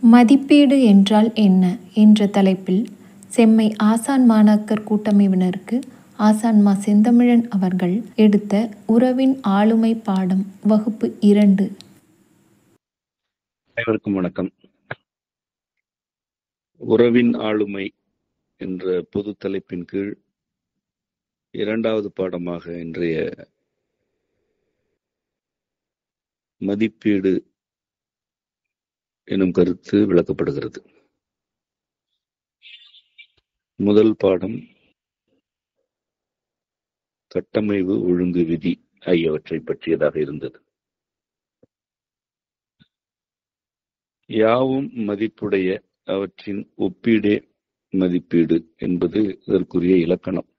மதிப்பீடு என்றால் என்ன என்ற தலைப்பில் செம்மை ஆசான் மாணாக்கர் கூட்டமைவினருக்கு ஆசான் மா. செந்தமிழன் அவர்கள் எடுத்த உறவின் ஆளுமை பாடம் வகுப்பு 2. அனைவருக்கும் வணக்கம். உறவின் ஆளுமை என்ற பொது தலைப்பின் கீழ் 2வது பாடமாக இன்றைய மதிப்பீடு எனும் கருத்து விளக்கப்படுகிறது. முதல் பாடம் கட்டமைவு, ஒழுங்கு, விதி ஆகியவற்றை பற்றியதாக இருந்தது. யாவும் மதிப்புடைய அவற்றின் ஒப்பீடே மதிப்பீடு என்பது இதற்குரிய இலக்கணம்.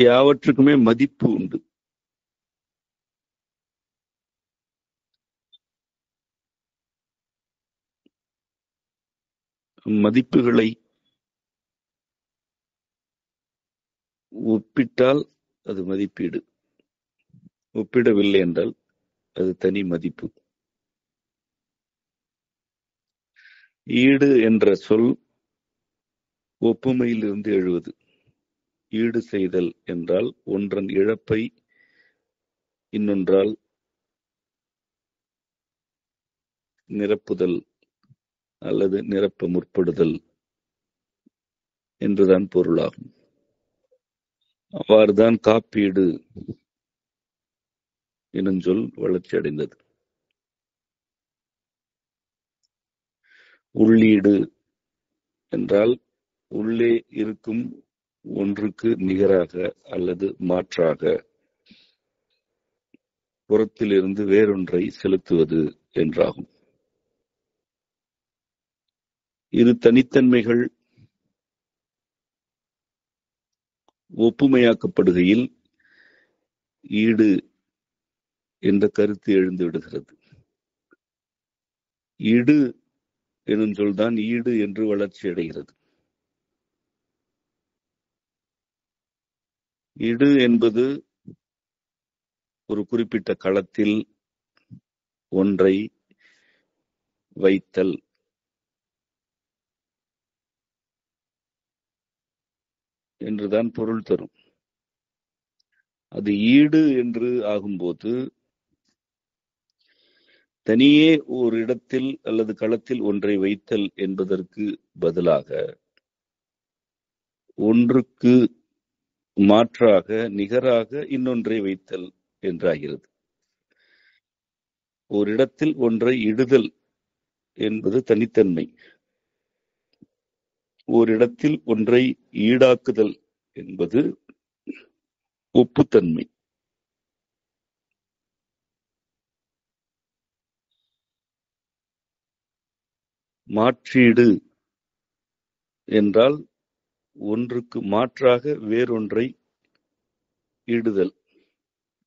யாவற்றுக்குமே மதிப்பு உண்டு. மதிப்புகளை ஒப்பிட்டால் அது மதிப்பீடு, ஒப்பிடவில்லை என்றால் அது தனி மதிப்பு. ஈடு என்ற சொல் ஒப்புமையிலிருந்து எழுவது. ஈடு செய்தல் என்றால் ஒன்றன் இழப்பை இன்னொன்றால் நிரப்புதல் அல்லது நிரப்ப முற்படுதல் என்றுதான் பொருளாகும். அவ்வாறுதான் காப்பீடு எனும் சொல் வளர்ச்சி அடைந்தது. உள்ளீடு என்றால் உள்ளே இருக்கும் ஒன்றுக்கு நிகராக அல்லது மாற்றாக புறத்திலிருந்து வேறொன்றை செலுத்துவது என்றாகும். இரு தனித்தன்மைகள் ஒப்புமையாக்கப்படுகையில் ஈடு என்ற கருத்து எழுந்து விடுகிறது. இடு எனும் சொல்தான் ஈடு என்று வளர்ச்சி அடைகிறது. இடு என்பது ஒரு குறிப்பிட்ட களத்தில் ஒன்றை வைத்தல் என்றுதான் பொருள் தரும். அது ஈடு என்று ஆகும்போது தனியே ஒரு இடத்தில் அல்லது களத்தில் ஒன்றை வைத்தல் என்பதற்கு பதிலாக ஒன்றுக்கு மாற்றாக நிகராக இன்னொன்றை வைத்தல் என்றாகிறது. ஒரு இடத்தில் ஒன்றை இடுதல் என்பது தனித்தன்மை. ஓரிடத்தில் ஒன்றை ஈடாக்குதல் என்பது ஒப்புத்தன்மை. மாற்றீடு என்றால் ஒன்றுக்கு மாற்றாக வேறொன்றை ஈடுதல்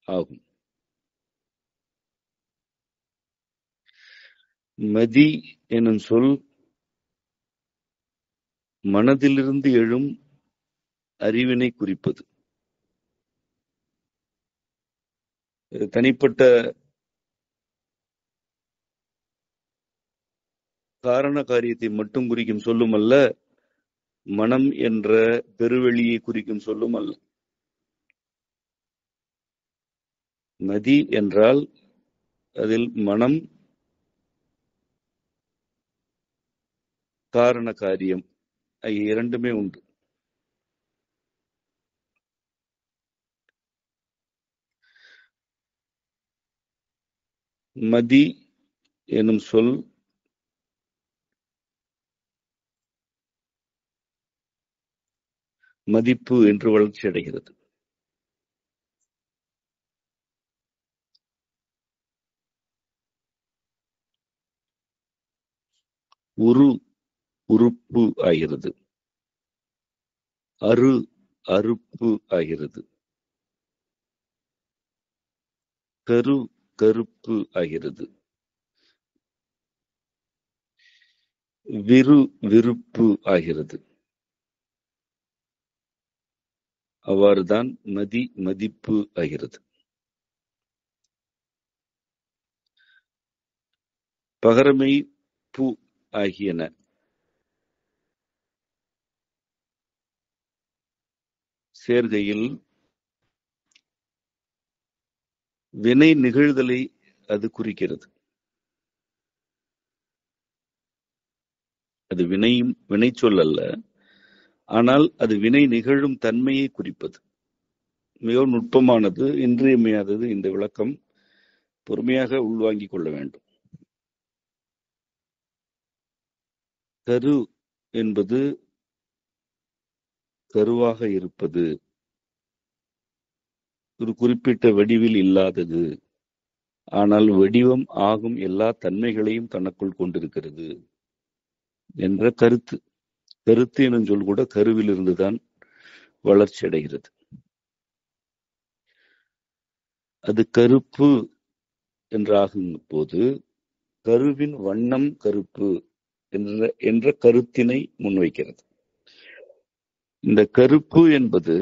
ஆகும். மதி எனும் சொல் மனதிலிருந்து எழும் அறிவினை குறிப்பது. தனிப்பட்ட காரண காரியத்தை மட்டும் குறிக்கும் சொல்லும் அல்ல, மனம் என்ற பெருவெளியை குறிக்கும் சொல்லும் அல்ல. மதி என்றால் அதில் மனம், காரண காரியம் ஆகிய இரண்டுமே உண்டு. மதி எனும் சொல் மதிப்பு என்று வளர்ச்சி அடைகிறது. உறுப்பு ஆகிறது. அறுப்பு ஆகிறது. கருப்பு ஆகிறது. விருப்பு ஆகிறது. அவ்வாறுதான் மதிப்பு ஆகிறது. பகரமை பூ ஆகியன சேர்கையில் வினை நிகழ்தலை அது குறிக்கிறது. அது வினை சொல் அல்ல, ஆனால் அது வினை நிகழும் தன்மையை குறிப்பது. மிகவும் நுட்பமானது, இன்றியமையாதது. இந்த விளக்கம் பொறுமையாக உள்வாங்கிக் கொள்ள வேண்டும். கரு என்பது கருவாக இருப்பது, ஒரு குறிப்பிட்ட வடிவில் இல்லாதது, ஆனால் வடிவம் ஆகும் எல்லா தன்மைகளையும் தனக்குள் கொண்டிருக்கிறது என்ற கருத்து. கருத்து எனும் சொல் கூட கருவில் இருந்துதான் வளர்ச்சி அடைகிறது. அது கருப்பு என்றாகும் போது கருவின் வண்ணம் கருப்பு என்ற கருத்தினை முன்வைக்கிறது. இந்த கருப்பு என்பது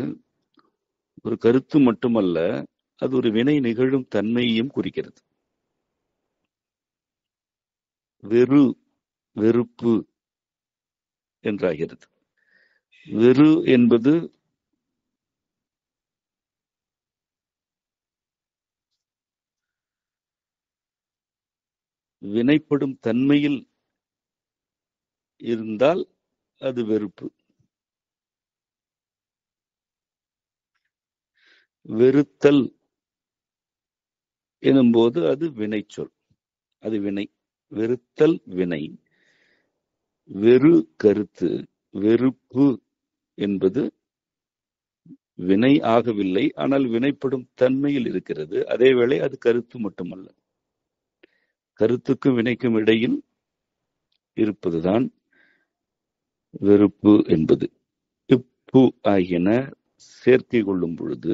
ஒரு கருத்து மட்டுமல்ல, அது ஒரு வினை நிகழும் தன்மையையும் குறிக்கிறது. வெறுப்பு என்றாகிறது. வெறு என்பது வினைப்படும் தன்மையில் இருந்தால் அது வெறுப்பு. வெறுத்தல் எனும்போது அது வினை சொல், அது வினை. வெறுத்தல் வினை, வெறு கருத்து, வெறுப்பு என்பது வினை ஆகவில்லை, ஆனால் வினைப்படும் தன்மையில் இருக்கிறது. அதேவேளை அது கருத்து மட்டுமல்ல, கருத்துக்கும் வினைக்கும் இடையில் இருப்பதுதான் வெறுப்பு என்பது. இப்பு ஆகியன சேர்க்கை கொள்ளும் பொழுது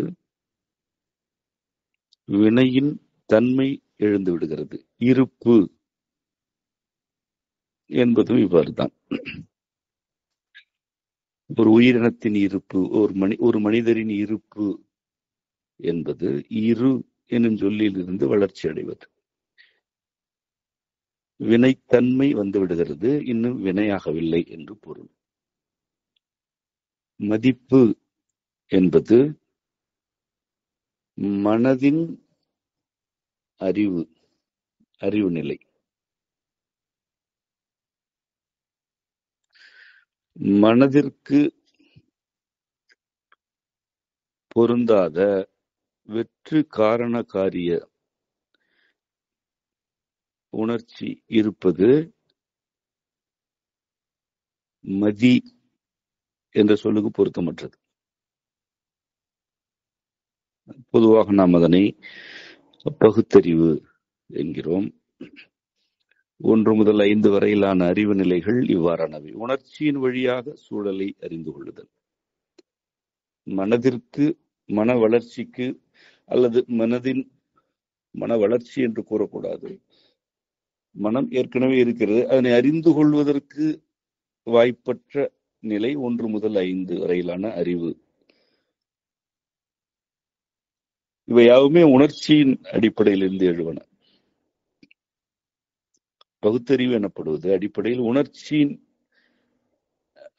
வினையின் தன்மை எழுந்து விடுகிறது. இருப்பு என்பதும் இவ்வாறுதான். ஒரு உயிரினத்தின் இருப்பு, ஒரு மனிதரின் இருப்பு என்பது இரு எனும் சொல்லில் இருந்து வளர்ச்சி அடைவது. வினைத்தன்மை வந்து விடுகிறது, இன்னும் வினையாகவில்லை என்று பொருள். மதிப்பு என்பது மனதின் அறிவு நிலை. மனதிற்கு பொருந்தாத வெற்று காரண காரிய உணர்ச்சி இருப்பது மதி என்ற சொல்லுக்கு பொருத்தமற்றது. பொதுவாக நாம் அதனை பகுத்தறிவு என்கிறோம். 1 முதல் 5 வரையிலான அறிவு நிலைகள் இவ்வாறானவை. உணர்ச்சியின் வழியாக சூழலை அறிந்து கொள்ளுதல். மனதிற்கு, மன வளர்ச்சிக்கு, அல்லது மனதின் மன வளர்ச்சி என்று கூறக்கூடாது, மனம் ஏற்கனவே இருக்கிறது, அதனை அறிந்து கொள்வதற்கு வாய்ப்பற்ற நிலை 1 முதல் 5 வரையிலான அறிவு. இவையாவுமே உணர்ச்சியின் அடிப்படையில் இருந்து எழுவன. பகுத்தறிவு எனப்படுவது அடிப்படையில் உணர்ச்சியின்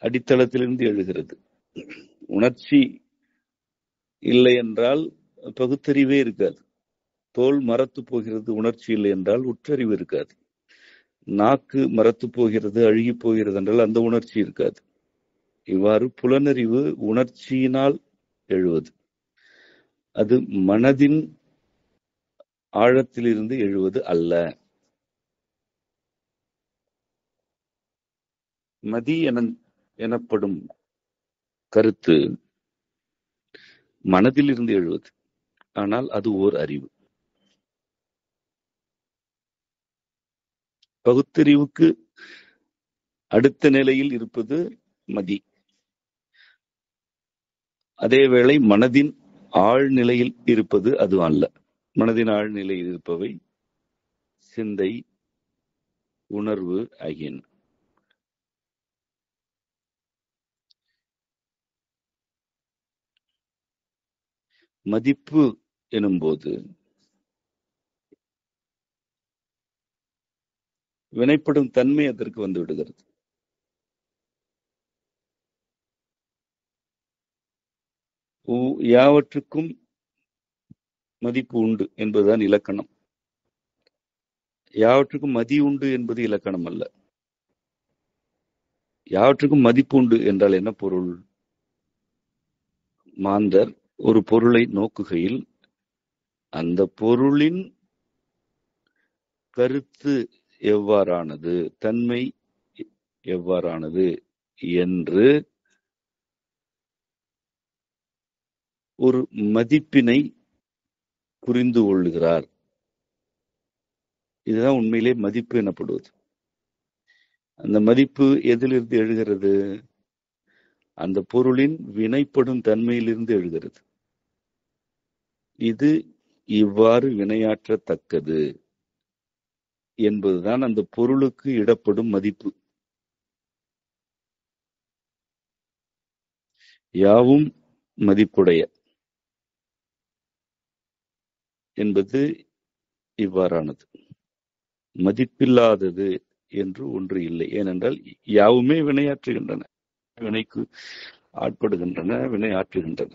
அடித்தளத்திலிருந்து எழுகிறது. உணர்ச்சி இல்லை என்றால் பகுத்தறிவே இருக்காது. தோல் மரத்து போகிறது, உணர்ச்சி இல்லை என்றால் உற்றறிவு இருக்காது. நாக்கு மரத்து போகிறது, அழுகி போகிறது என்றால் அந்த உணர்ச்சி இருக்காது. இவ்வாறு புலனறிவு உணர்ச்சியினால் எழுவது. அது மனதின் ஆழத்திலிருந்து எழுவது அல்ல. மதி எனப்படும் கருத்து மனதில் இருந்து எழுவது, ஆனால் அது ஓர் அறிவு. பகுத்தறிவுக்கு அடுத்த நிலையில் இருப்பது மதி. அதேவேளை மனதின் ஆழ்நிலையில் இருப்பது அது அல்ல. மனதின் ஆழ்நிலையில் இருப்பவை சிந்தை, உணர்வு ஆகியன. மதிப்பு எனும்போது வினைப்படும் தன்மை அதற்கு வந்து விடுகிறது. யாவற்றுக்கும் மதிப்பு உண்டு என்பதுதான் இலக்கணம். யாவற்றுக்கும் மதி உண்டு என்பது இலக்கணம் அல்ல. யாவற்றுக்கும் மதிப்பு உண்டு என்றால் என்ன பொருள்? மாந்தர் ஒரு பொருளை நோக்குகையில் அந்த பொருளின் கருத்து எவ்வாறானது, தன்மை எவ்வாறானது என்று ஒரு மதிப்பினை புரிந்து கொள்ளுகிறார். இதுதான் உண்மையிலே மதிப்பு எனப்படுவது. அந்த மதிப்பு எதிலிருந்து எழுகிறது? அந்த பொருளின் வினைப்படும் தன்மையிலிருந்து எழுகிறது. இது இவ்வாறு வினையாற்றத்தக்கது என்பதுதான் அந்த பொருளுக்கு இடப்படும் மதிப்பு. யாவும் மதிப்புடைய என்பது இவ்வாறானது. மதிப்பில்லாதது என்று ஒன்று இல்லை. ஏனென்றால் யாவுமே வினையாற்றுகின்றன, வினைக்கு ஆட்படுகின்றன, வினையாற்றுகின்றன.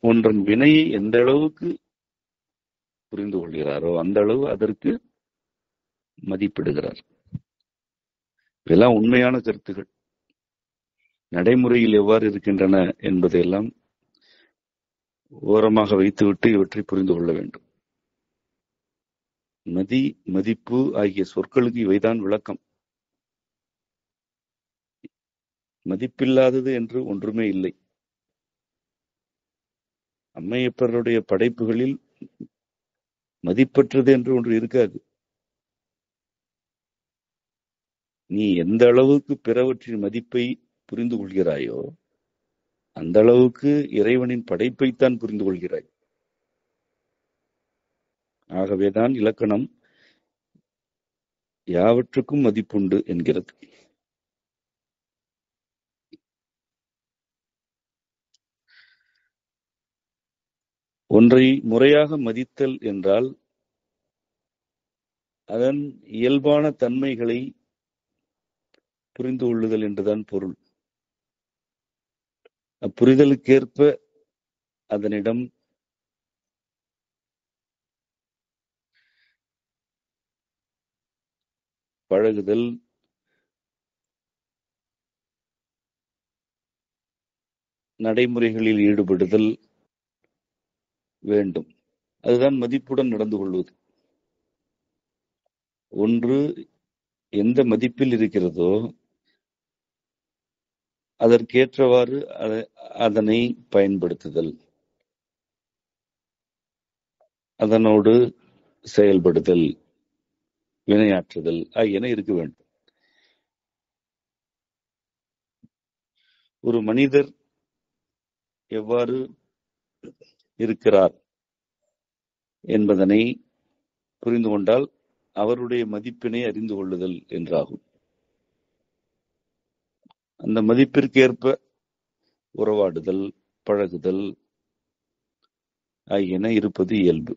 ஒன்றன் வினையை எந்த அளவுக்கு புரிந்து கொள்கிறாரோ அந்த அளவு அதற்கு மதிப்பிடுகிறார். இதெல்லாம் உண்மையான கருத்துகள். நடைமுறையில் எவ்வாறு இருக்கின்றன என்பதையெல்லாம் ஓரமாக வைத்துவிட்டு இவற்றை புரிந்து கொள்ள வேண்டும். மதி, மதிப்பு ஆகிய சொற்களுக்கு இவைதான் விளக்கம். மதிப்பில்லாதது என்று ஒன்றுமே இல்லை. அம்மையப்பருடைய படைப்புகளில் மதிப்பற்றது என்று ஒன்று இருக்காது. நீ எந்த அளவுக்கு பிறவற்றின் மதிப்பை புரிந்து கொள்கிறாயோ அந்த அளவுக்கு இறைவனின் படைப்பைத்தான் புரிந்து கொள்கிறாய். ஆகவேதான் இலக்கணம் யாவற்றுக்கும் மதிப்புண்டு என்கிறது. ஒன்றை முறையாக மதித்தல் என்றால் அதன் இயல்பான தன்மைகளை புரிந்து கொள்ளுதல் என்றுதான் பொருள். அப்புரிதலுக்கேற்ப அதனிடம் பழகுதல், நடைமுறைகளில் ஈடுபடுதல் வேண்டும். அதுதான் மதிப்புடன் நடந்து கொள்வது. ஒன்று எந்த மதிப்பில் இருக்கிறதோ அதற்கேற்றவாறு அதனை பயன்படுத்துதல், அதனோடு செயல்படுதல், வினையாற்றுதல் ஆகியன இருக்க வேண்டும். ஒரு மனிதர் எவ்வாறு இருக்கிறார் என்பதனை புரிந்து கொண்டால் அவருடைய மதிப்பினை அறிந்து கொள்ளுதல் என்றாகும். அந்த மதிப்பிற்கேற்ப உறவாடுதல், பழகுதல் ஆகியன இருப்பது இயல்பு.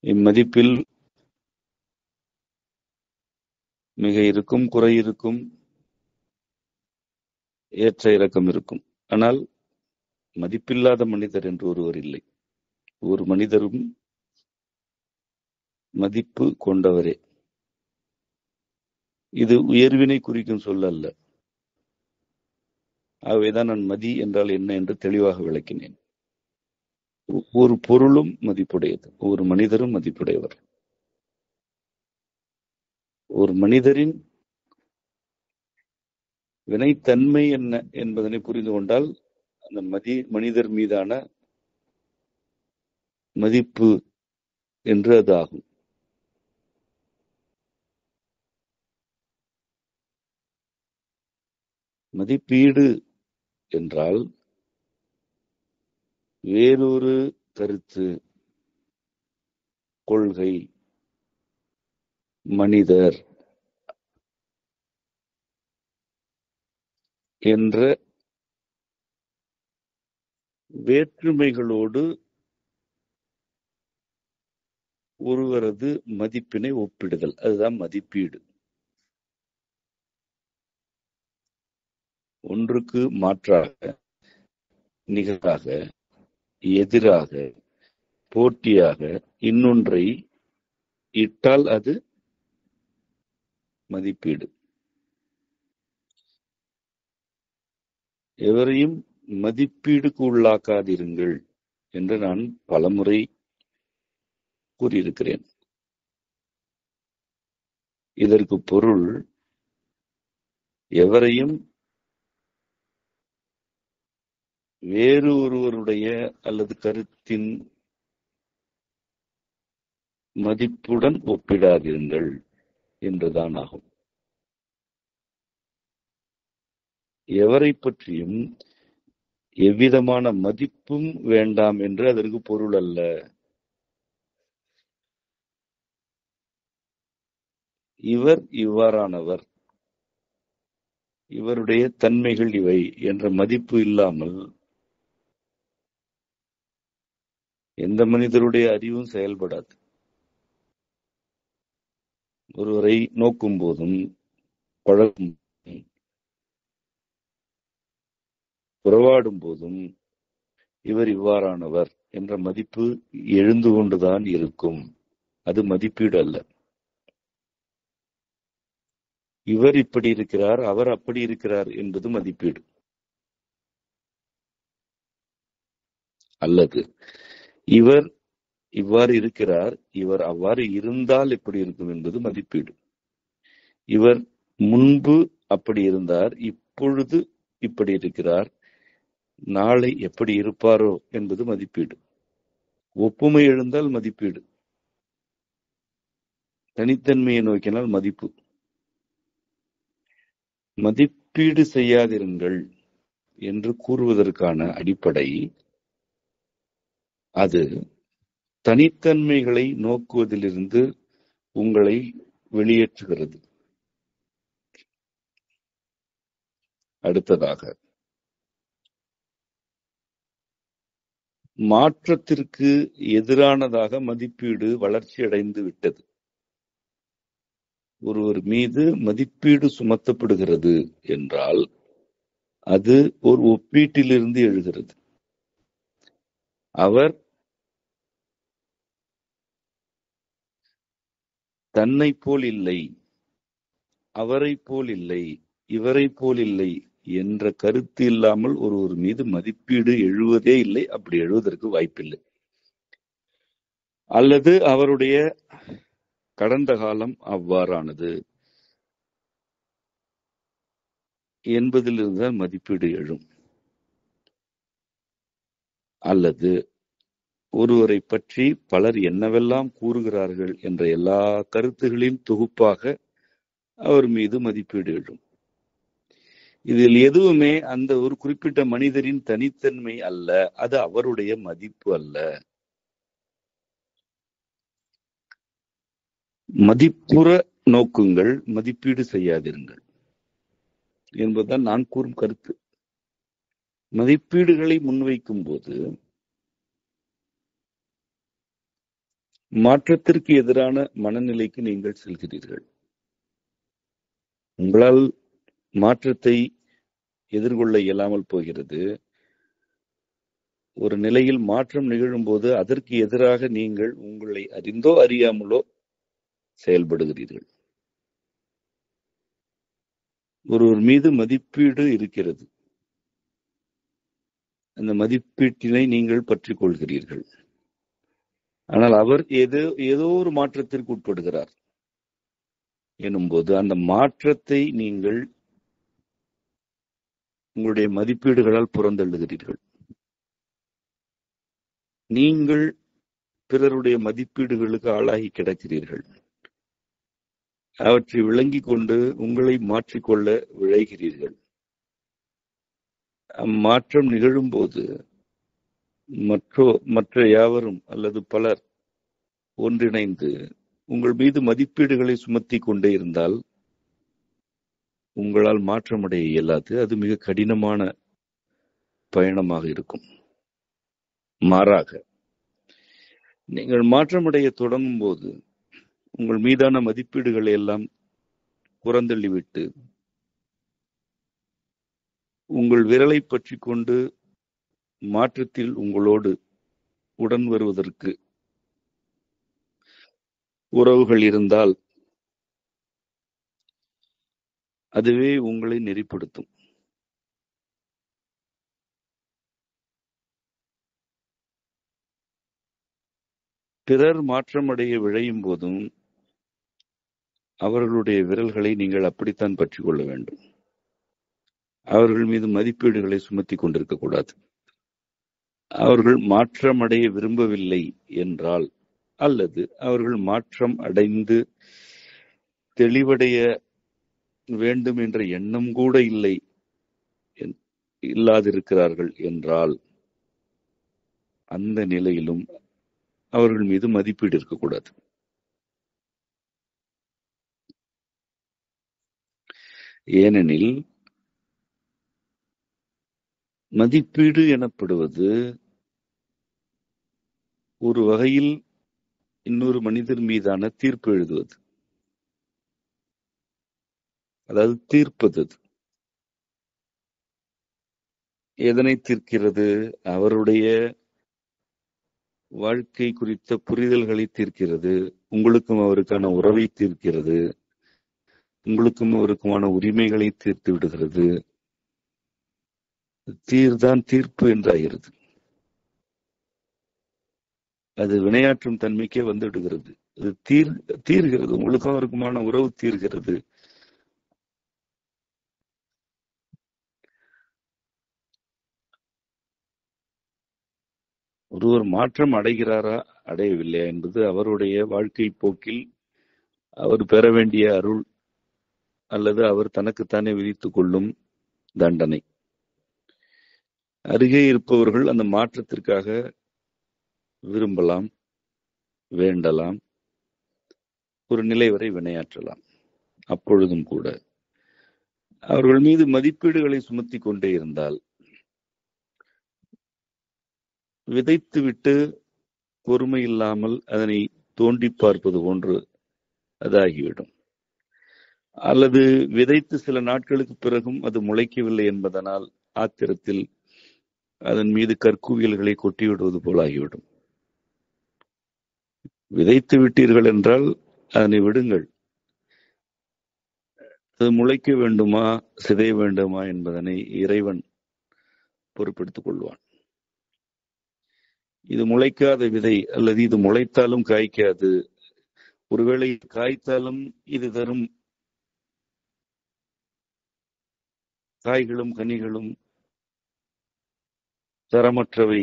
இம்மதிப்பில் மிக இருக்கும், குறை இருக்கும், ஏற்ற இறக்கம் இருக்கும். ஆனால் மதிப்பில்லாத மனிதர் என்று ஒருவர் இல்லை. ஒரு மனிதரும் மதிப்பு கொண்டவரே. இது உயர்வினை குறிக்கும் சொல் அல்ல. ஆகவேதான் நான் மதி என்றால் என்ன என்று தெளிவாக விளக்கினேன். ஒரு பொருளும் மதிப்புடையது, ஒரு மனிதரும் மதிப்புடையவர். ஒரு மனிதரின் வினைத்தன்மை என்ன என்பதனை புரிந்து கொண்டால் அந்த மனிதர் மீதான மதிப்பு என்று அது ஆகும். மதிப்பீடு என்றால் வேறொரு கருத்து, கொள்கை, மனிதர் என்ற வேற்றுமைகளோடு ஒருவரது மதிப்பினை ஒப்பிடுதல், அதுதான் மதிப்பீடு. ஒன்றுக்கு மாற்றாக, நிகராக, எதிராக, போட்டியாக இன்னொன்றை இட்டால் அது மதிப்பீடு. எவரையும் மதிப்பீடுக்கு உள்ளாக்காதிருங்கள் என்று நான் பலமுறை கூறியிருக்கிறேன். இதற்கு பொருள், எவரையும் வேறு ஒருவருடைய அல்லது கருத்தின் மதிப்புடன் ஒப்பிடாதிருங்கள் என்றுதான் ஆகும். எவரை பற்றியும் எவ்விதமான மதிப்பும் வேண்டாம் என்று அதற்கு பொருள் அல்ல. இவர் இவ்வாறானவர், இவருடைய தன்மைகள் இவை என்ற மதிப்பு இல்லாமல் எந்த மனிதருடைய அறிவும் செயல்படாது. ஒருவரை நோக்கும் போதும் பழகும் உறவாடும் போதும் இவர் இவ்வாறானவர் என்ற மதிப்பு எழுந்து கொண்டுதான் இருக்கும். அது மதிப்பீடு அல்ல. இவர் இப்படி இருக்கிறார், அவர் அப்படி இருக்கிறார் என்பது மதிப்பீடு. அல்லது இவர் இவ்வாறு இருக்கிறார், இவர் அவ்வாறு இருந்தால் எப்படி இருக்கும் என்பது மதிப்பீடு. இவர் முன்பு அப்படி இருந்தார், இப்பொழுது இப்படி இருக்கிறார், நாளை எப்படி இருப்பாரோ என்பது மதிப்பீடு. ஒப்புமை எழுந்தால் மதிப்பீடு, தனித்தன்மையை நோக்கினால் மதிப்பு. மதிப்பீடு செய்யாதிருங்கள் என்று கூறுவதற்கான அடிப்படை, அது தனித்தன்மைகளை நோக்குவதிலிருந்து உங்களை வெளியேற்றுகிறது. அடுத்ததாக, மாற்றத்திற்கு எதிரானதாக மதிப்பீடு வளர்ச்சி அடைந்து விட்டது. ஒருவர் மீது மதிப்பீடு சுமத்தப்படுகிறது என்றால் அது ஒரு ஒப்பீட்டிலிருந்து எழுகிறது. அவர் தன்னை போல் இல்லை, அவரை போல் இல்லை, இவரை போல் இல்லை என்ற கருத்து இல்லாமல் ஒருவர் மீது மதிப்பீடு எழுவதே இல்லை. அப்படி எழுவதற்கு வாய்ப்பில்லை. அல்லது அவருடைய கடந்த காலம் அவ்வாறானது என்பதிலிருந்து மதிப்பீடு எழும். அல்லது ஒருவரை பற்றி பலர் என்னவெல்லாம் கூறுகிறார்கள் என்ற எல்லா கருத்துகளின் தொகுப்பாக அவர் மீது மதிப்பீடு எழும். இதில் எதுவுமே அந்த ஒரு குறிப்பிட்ட மனிதரின் தனித்தன்மை அல்ல, அது அவருடைய மதிப்பு அல்ல. மதிப்புற நோக்குங்கள், மதிப்பீடு செய்யாதிருங்கள் என்பதுதான் நான் கூறும் கருத்து. மதிப்பீடுகளை முன்வைக்கும் போது மாற்றத்திற்கு எதிரான மனநிலைக்கு நீங்கள் செல்கிறீர்கள். உங்களால் மாற்றத்தை எதிர்கொள்ள இயலாமல் போகிறது. ஒரு நிலையில் மாற்றம் நிகழும் போது அதற்கு எதிராக நீங்கள் உங்களை அறிந்தோ அறியாமலோ செயல்படுகிறீர்கள். ஒருவர் மீது மதிப்பீடு இருக்கிறது. அந்த மதிப்பீட்டினை நீங்கள் பற்றிக் கொள்கிறீர்கள். ஆனால் அவர் ஏதோ ஒரு மாற்றத்திற்கு உட்படுகிறார் எனும்போது அந்த மாற்றத்தை நீங்கள் உங்களுடைய மதிப்பீடுகளால் புறந்தள்ளுகிறீர்கள். நீங்கள் பிறருடைய மதிப்பீடுகளுக்கு ஆளாகி கிடக்கிறீர்கள். அவற்றை விளங்கிக் கொண்டு உங்களை மாற்றிக்கொள்ள விழைகிறீர்கள். அம்மாற்றம் நிகழும் போது மற்ற யாவரும் அல்லது பலர் ஒன்றிணைந்து உங்கள் மீது மதிப்பீடுகளை சுமத்தி கொண்டே இருந்தால் உங்களால் மாற்றமடைய இயலாது. அது மிக கடினமான பயணமாக இருக்கும். மாறாக நீங்கள் மாற்றமடைய தொடங்கும் போது உங்கள் மீதான மதிப்பீடுகளை எல்லாம் புறந்தள்ளிவிட்டு உங்கள் விரலை பற்றி கொண்டு மாற்றத்தில் உங்களோடு உடன் வருவதற்கு உறவுகள் இருந்தால் அதுவே உங்களை நெறிப்படுத்தும். பிறர் மாற்றமடைய விழையும் போதும் அவர்களுடைய விரல்களை நீங்கள் அப்படித்தான் பற்றி கொள்ள வேண்டும். அவர்கள் மீது மதிப்பீடுகளை சுமத்தி கொண்டிருக்க கூடாது. அவர்கள் மாற்றமடைய விரும்பவில்லை என்றால், அல்லது அவர்கள் மாற்றம் அடைந்து தெளிவடைய வேண்டும் என்ற எண்ணம் கூட இல்லாதிருக்கிறார்கள் என்றால், அந்த நிலையிலும் அவர்கள் மீது மதிப்பீடு இருக்கக்கூடாது. ஏனெனில் மதிப்பீடு எனப்படுவது ஒரு வகையில் இன்னொரு மனிதர் மீதான தீர்ப்பு எழுதுவது, அதாவது தீர்ப்பது. எதனை தீர்க்கிறது? அவருடைய வாழ்க்கை குறித்த புரிதல்களை தீர்க்கிறது, உங்களுக்கும் அவருக்கான உறவை தீர்க்கிறது, உங்களுக்கும் அவருக்குமான உரிமைகளை தீர்த்து விடுகிறது. தீர்தான் தீர்ப்பு என்றாகிறது. அது வினையாற்றும் தன்மைக்கே வந்து விடுகிறது. அது தீர்கிறது, உங்களுக்கும் அவருக்குமான உறவு தீர்கிறது. ஒருவர் மாற்றம் அடைகிறாரா அடையவில்லையா என்பது அவருடைய வாழ்க்கை போக்கில் அவர் பெற வேண்டிய அருள் அல்லது அவர் தனக்குத்தானே விதித்துக் கொள்ளும் தண்டனை. அருகே இருப்பவர்கள் அந்த மாற்றத்திற்காக விரும்பலாம், வேண்டலாம், ஒரு நிலை வரை வினையாற்றலாம். அப்பொழுதும் கூட அவர்கள் மீது மதிப்பீடுகளை சுமத்தி கொண்டே இருந்தால் விதைத்துவிட்டு பொறுமை இல்லாமல் அதனை தோண்டி பார்ப்பது போன்று அதாகிவிடும். அல்லது விதைத்து சில நாட்களுக்கு பிறகும் அது முளைக்கவில்லை என்பதனால் ஆத்திரத்தில் அதன் மீது கற்குவியல்களை கொட்டிவிடுவது போல் ஆகிவிடும். விதைத்து விட்டீர்கள் என்றால் அதனை விடுங்கள். அது முளைக்க வேண்டுமா சிதைய வேண்டுமா என்பதனை இறைவன் பொறுப்பெடுத்துக் கொள்வான். இது முளைக்காத விதை, அல்லது இது முளைத்தாலும் காய்க்காது, ஒருவேளை காய்த்தாலும் இது தரும் காய்களும் கனிகளும் தரமற்றவை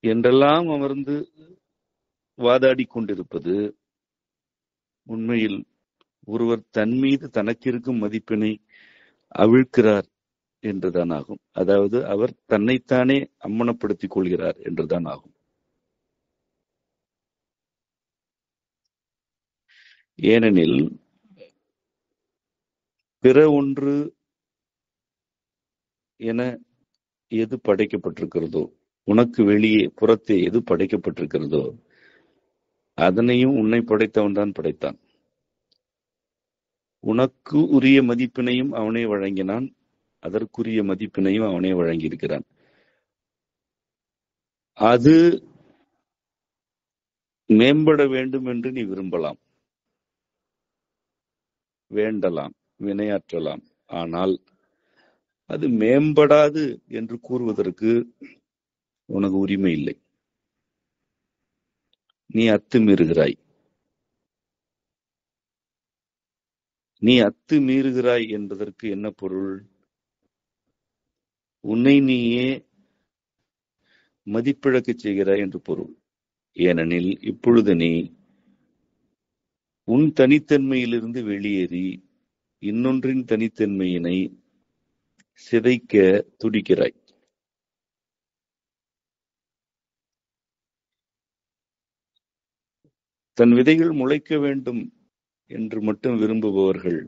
என்றெல்லாம் அமர்ந்து வாதாடி கொண்டிருப்பது உண்மையில் ஒருவர் தன் மீது தனக்கு இருக்கும் மதிப்பினை அவிழ்க்கிறார் என்றுதான் ஆகும். அதாவது அவர் தன்னைத்தானே அம்மனப்படுத்திக் கொள்கிறார் என்றுதான் ஆகும். ஏனெனில் பிற ஒன்று என எது படைக்கப்பட்டிருக்கிறதோ, உனக்கு வெளியே புறத்தே எது படைக்கப்பட்டிருக்கிறதோ அதனையும் உன்னை படைத்தவன் தான் படைத்தான். உனக்கு உரிய மதிப்பினையும் அவனே வழங்கினான், அதற்குரிய மதிப்பினையும் அவனே வழங்கியிருக்கிறான். அது மேம்பட வேண்டும் என்று நீ விரும்பலாம், வேண்டலாம், வினையாற்றலாம். ஆனால் அது மேம்படாது என்று கூறுவதற்கு உனக்கு உரிமை இல்லை. நீ அத்துமீறுகிறாய். நீ அத்துமீறுகிறாய் என்பதற்கு என்ன பொருள்? உன்னை நீயே மதிப்பிழக்க செய்கிறாய் என்று பொருள். ஏனெனில் இப்பொழுது நீ உன் தனித்தன்மையிலிருந்து வெளியேறி இன்னொன்றின் தனித்தன்மையினை சிதைக்க துடிக்கிறாய். தன் விதைகள் முளைக்க வேண்டும் என்று மட்டும் விரும்புபவர்கள்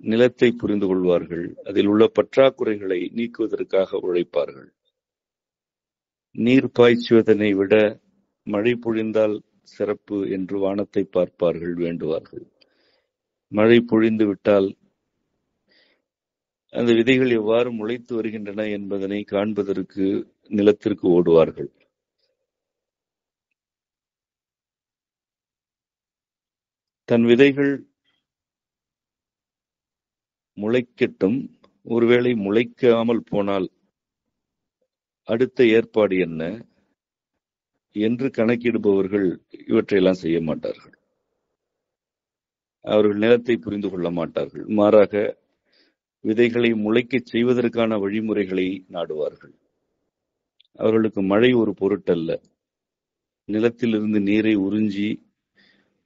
நிலத்தை புரிந்து கொள்வார்கள், அதில் உள்ள பற்றாக்குறைகளை நீக்குவதற்காக உழைப்பார்கள். நீர் பாய்ச்சுவதனை விட மழை பொழிந்தால் சிறப்பு என்று வானத்தை பார்ப்பார்கள், வேண்டுவார்கள். மழை பொழிந்து விட்டால் அந்த விதைகள் எவ்வாறு முளைத்து வருகின்றன என்பதனை காண்பதற்கு நிலத்திற்கு ஓடுவார்கள். தன் விதைகள் முளைக்கட்டும், ஒருவேளை முளைக்காமல் போனால் அடுத்த ஏற்பாடு என்ன என்று கணக்கிடுபவர்கள் இவற்றையெல்லாம் செய்ய மாட்டார்கள். அவர்கள் நிலத்தை புரிந்து கொள்ள மாட்டார்கள். மாறாக விதைகளை முளைக்கச் செய்வதற்கான வழிமுறைகளை நாடுவார்கள். அவர்களுக்கு மழை ஒரு பொருட்டல்ல. நிலத்திலிருந்து நீரை உறிஞ்சி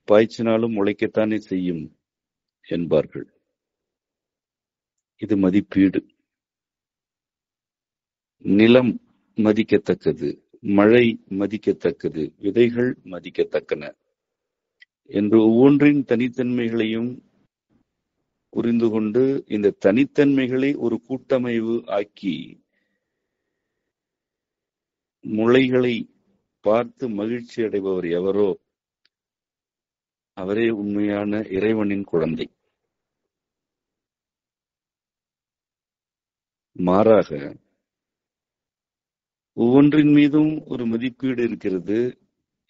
பாய்ச்சினாலும் முளைக்கத்தானே செய்யும் என்பார்கள். இது மதிப்பீடு. நிலம் மதிக்கத்தக்கது, மழை மதிக்கத்தக்கது, விதைகள் மதிக்கத்தக்கன என்று ஒவ்வொன்றின் தனித்தன்மைகளையும் புரிந்து கொண்டு இந்த தனித்தன்மைகளை ஒரு கூட்டமைவு ஆக்கி முளைகளை பார்த்து மகிழ்ச்சி அடைபவர் எவரோ அவரே உண்மையான இறைவனின் குழந்தை. மாறாக ஒவ்வொன்றின் மீதும் ஒரு மதிப்பீடு இருக்கிறது.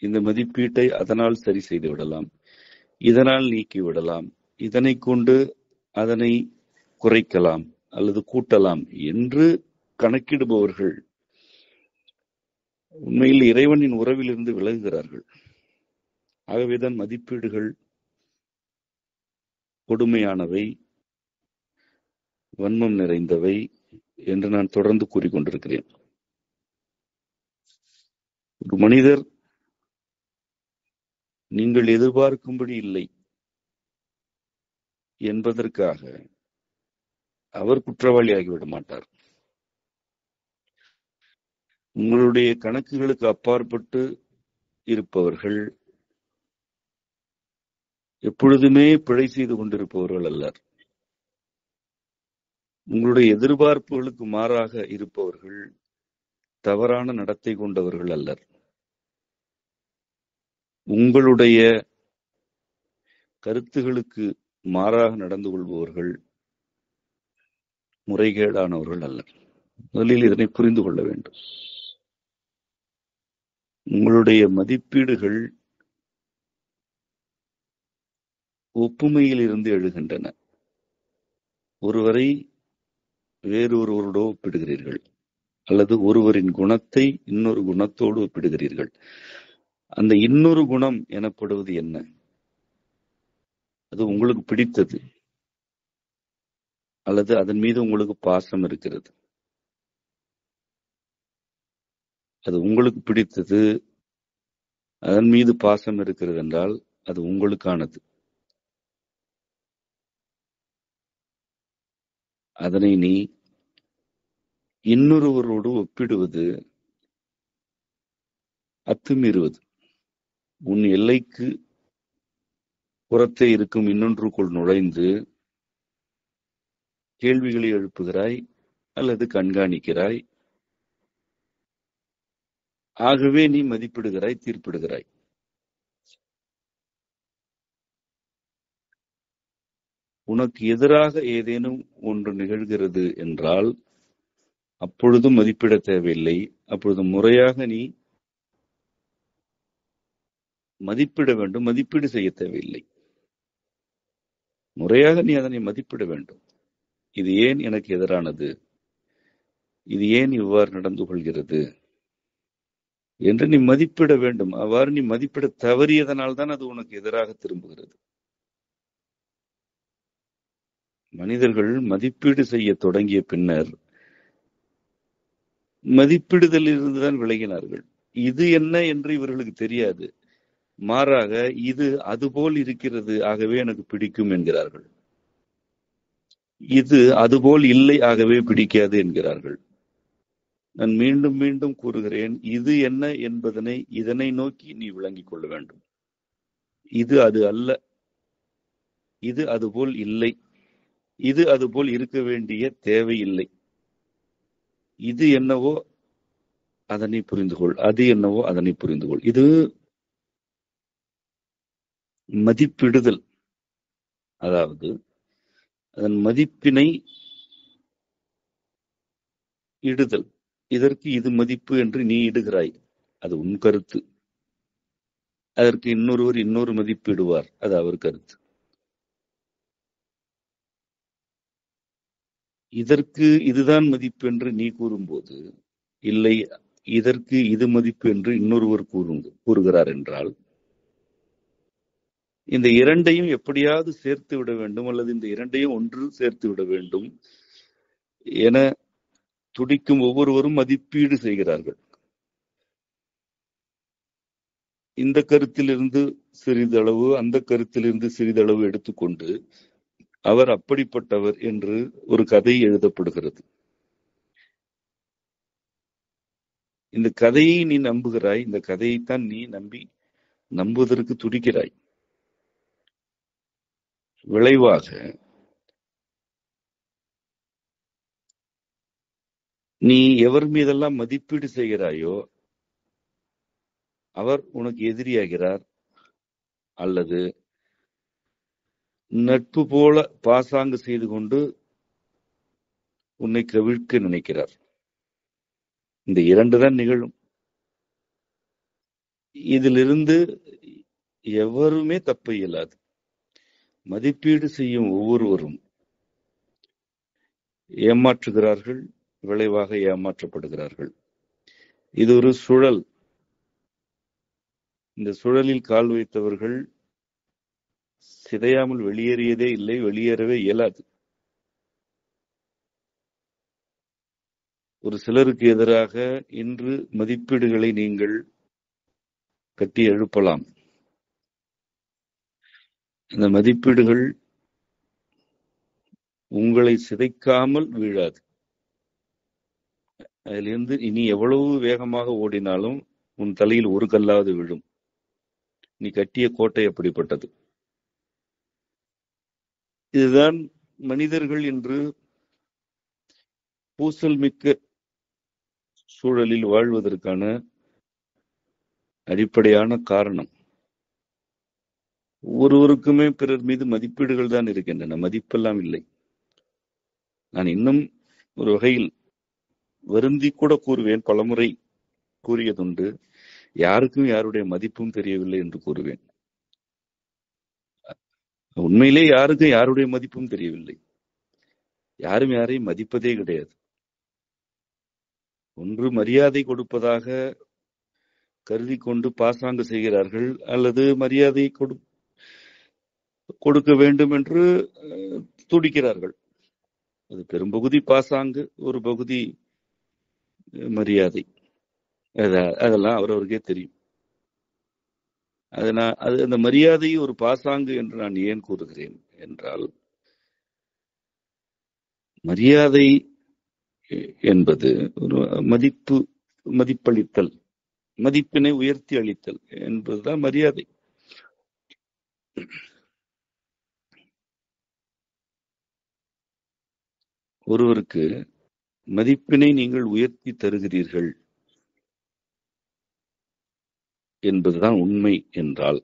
இந்த மதிப்பீட்டை அதனால் சரி செய்து விடலாம், இதனால் நீக்கி விடலாம், இதனை கொண்டு அதனை குறைக்கலாம் அல்லது கூட்டலாம் என்று கணக்கிடுபவர்கள் உண்மையில் இறைவனின் உறவிலிருந்து விலகுகிறார்கள். ஆகவேதான் மதிப்பீடுகள் கொடுமையானவை, வன்மம் நிறைந்தவை என்று நான் தொடர்ந்து கூறிக்கொண்டிருக்கிறேன். ஒரு மனிதர் நீங்கள் எதிர்பார்க்கும்படி இல்லை என்பதற்காக அவர் குற்றவாளி ஆகிவிட மாட்டார். உங்களுடைய கணக்குகளுக்கு அப்பாற்பட்டு இருப்பவர்கள் எப்பொழுதுமே பிழை செய்து கொண்டிருப்பவர்கள் அல்லர். உங்களுடைய எதிர்பார்ப்புகளுக்கு மாறாக இருப்பவர்கள் தவறான நடத்தை கொண்டவர்கள் அல்லர். உங்களுடைய கருத்துகளுக்கு மாறாக நடந்து கொள்பவர்கள் முறைகேடானவர்கள் அல்லர். முதலில் இதனை புரிந்து கொள்ள வேண்டும். உங்களுடைய மதிப்பீடுகள் ஒப்புமையில் இருந்து எழுகின்றன. ஒருவரை வேறொருவரோடு ஒப்பிடுகிறீர்கள், அல்லது ஒருவரின் குணத்தை இன்னொரு குணத்தோடு ஒப்பிடுகிறீர்கள். அந்த இன்னொரு குணம் எனப்படுவது என்ன? அது உங்களுக்கு பிடித்தது, அல்லது அதன் மீது உங்களுக்கு பாசம் இருக்கிறது. அது உங்களுக்கு பிடித்தது, அதன் மீது பாசம் இருக்கிறது என்றால் அது உங்களுக்கானது. அதனை நீ இன்னொருவரோடு ஒப்பிடுவது அத்துமீறுவது. உன் எல்லைக்கு புறத்தே இருக்கும் இன்னொன்றுக்குள் நுழைந்து கேள்விகளை எழுப்புகிறாய் அல்லது கண்காணிக்கிறாய். ஆகவே நீ மதிப்பிடுகிறாய், தீர்ப்பிடுகிறாய். உனக்கு எதிராக ஏதேனும் ஒன்று நிகழ்கிறது என்றால் அப்பொழுதும் மதிப்பிட தேவையில்லை. அப்பொழுது முறையாக நீ மதிப்பிட வேண்டும், மதிப்பீடு செய்ய தேவையில்லை. முறையாக நீ அதனை மதிப்பிட வேண்டும். இது ஏன் எனக்கு எதிரானது, இது ஏன் இவ்வாறு நடந்து கொள்கிறது என்று நீ மதிப்பிட வேண்டும். அவ்வாறு நீ மதிப்பிட தவறியதனால் தான் அது உனக்கு எதிராக திரும்புகிறது. மனிதர்கள் மதிப்பீடு செய்ய தொடங்கிய பின்னர் மதிப்பிடுதலில் இருந்துதான் விலகினார்கள். இது என்ன என்று இவர்களுக்கு தெரியாது. மாறாக இது அதுபோல் இருக்கிறது, ஆகவே எனக்கு பிடிக்கும் என்கிறார்கள். இது அதுபோல் இல்லை, ஆகவே பிடிக்காது என்கிறார்கள். நான் மீண்டும் மீண்டும் கூறுகிறேன், இது என்ன என்பதனை இதனை நோக்கி நீ விளங்கிக் கொள்ள வேண்டும். இது அது அல்ல, இது அதுபோல் இல்லை, இது அதுபோல் இருக்க வேண்டிய தேவை இல்லை. இது என்னவோ அதனை புரிந்து கொள், அது என்னவோ அதனை புரிந்து கொள். இது மதிப்பிடுதல், அதாவது அதன் மதிப்பினை இடுதல். இதற்கு இது மதிப்பு என்று நீ இடுகிறாய், அது உன் கருத்து. அதற்கு இன்னொருவர் இன்னொரு மதிப்பு இடுவார், அது அவர் கருத்து. இதற்கு இதுதான் மதிப்பு என்று நீ கூறும்போது, இல்லை இதற்கு இது மதிப்பு என்று இன்னொருவர் கூறுகிறார் என்றால், இந்த இரண்டையும் எப்படியாவது சேர்த்து விட வேண்டும், அல்லது இந்த இரண்டையும் ஒன்று சேர்த்து விட வேண்டும் என துடிக்கும் ஒவ்வொருவரும் மதிப்பீடு செய்கிறார்கள். இந்த கருத்திலிருந்து சிறிதளவு, அந்த கருத்திலிருந்து சிறிதளவு எடுத்துக்கொண்டு அவர் அப்படிப்பட்டவர் என்று ஒரு கதை எழுதப்படுகிறது. இந்த கதையை நீ நம்புகிறாய், இந்த கதையைத்தான் நீ நம்புவதற்கு துடிக்கிறாய். விளைவாக நீ எவர் மீதெல்லாம் மதிப்பீடு செய்கிறாயோ அவர் உனக்கு எதிரியாகிறார், அல்லது நட்பு போல பாசாங்கு செய்து கொண்டு உன்னை கவிழ்க்க நினைக்கிறார். இந்த இரண்டு தான் நிகழும். இதிலிருந்து எவருமே தப்ப இயலாது. மதிப்பீடு செய்யும் ஒவ்வொருவரும் ஏமாற்றுகிறார்கள், விளைவாக ஏமாற்றப்படுகிறார்கள். இது ஒரு சுழல். இந்த சுழலில் கால் வைத்தவர்கள் சிதையாமல் வெளியேறியதே இல்லை, வெளியேறவே இயலாது. ஒரு சிலருக்கு எதிராக இன்று மதிப்பீடுகளை நீங்கள் கட்டி எழுப்பலாம். இந்த மதிப்பீடுகள் உங்களை சிதைக்காமல் வீழாது. அதிலிருந்து இனி எவ்வளவு வேகமாக ஓடினாலும் உன் தலையில் ஒரு கல்லாவது விழும். நீ கட்டிய கோட்டை அப்படிப்பட்டது. இதுதான் மனிதர்கள் என்று பூசல் மிக்க சூழலில் வாழ்வதற்கான அடிப்படையான காரணம். ஒவ்வொருவருக்குமே பிறர் மீது மதிப்பீடுகள் தான் இருக்கின்றன, மதிப்பெல்லாம் இல்லை. நான் இன்னும் ஒரு வகையில் வருந்தி கூட கூறுவேன், பலமுறை கூறியதுண்டு, யாருக்கும் யாருடைய மதிப்பும் தெரியவில்லை என்று கூறுவேன். உண்மையிலே யாருக்கும் யாருடைய மதிப்பும் தெரியவில்லை. யாரும் யாரையும் மதிப்பதே கிடையாது. ஒன்று மரியாதை கொடுப்பதாக கருதி கொண்டு பாசாங்கு செய்கிறார்கள், அல்லது மரியாதை கொடுக்க வேண்டும் என்று துடிக்கிறார்கள். அது பெரும்பகுதி பாசாங்கு, ஒரு பகுதி மரியாதை. அதெல்லாம் அவரவருக்கே தெரியும். அந்த மரியாதை ஒரு பாசாங்கு என்று நான் ஏன் கூறுகிறேன் என்றால், மரியாதை என்பது ஒரு மதிப்பளித்தல், மதிப்பினை உயர்த்தி அளித்தல் என்பதுதான் மரியாதை. ஒருவருக்கு மதிப்பினை நீங்கள் உயர்த்தி தருகிறீர்கள் என்பதுதான் உண்மை என்றால்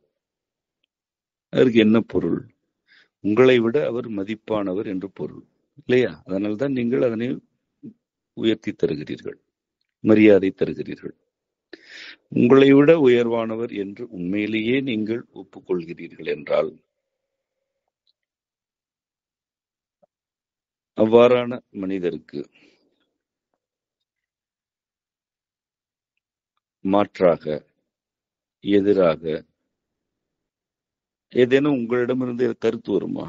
அதற்கு என்ன பொருள்? உங்களை விட அவர் மதிப்பானவர் என்று பொருள், இல்லையா? அதனால்தான் நீங்கள் அதனை உயர்த்தி தருகிறீர்கள், மரியாதை தருகிறீர்கள். உங்களை விட உயர்வானவர் என்று உண்மையிலேயே நீங்கள் ஒப்புக்கொள்கிறீர்கள் என்றால், அவ்வாறான மனிதருக்கு மாற்றாக, எதிராக ஏதேனும் உங்களிடமிருந்து கருத்து வருமா?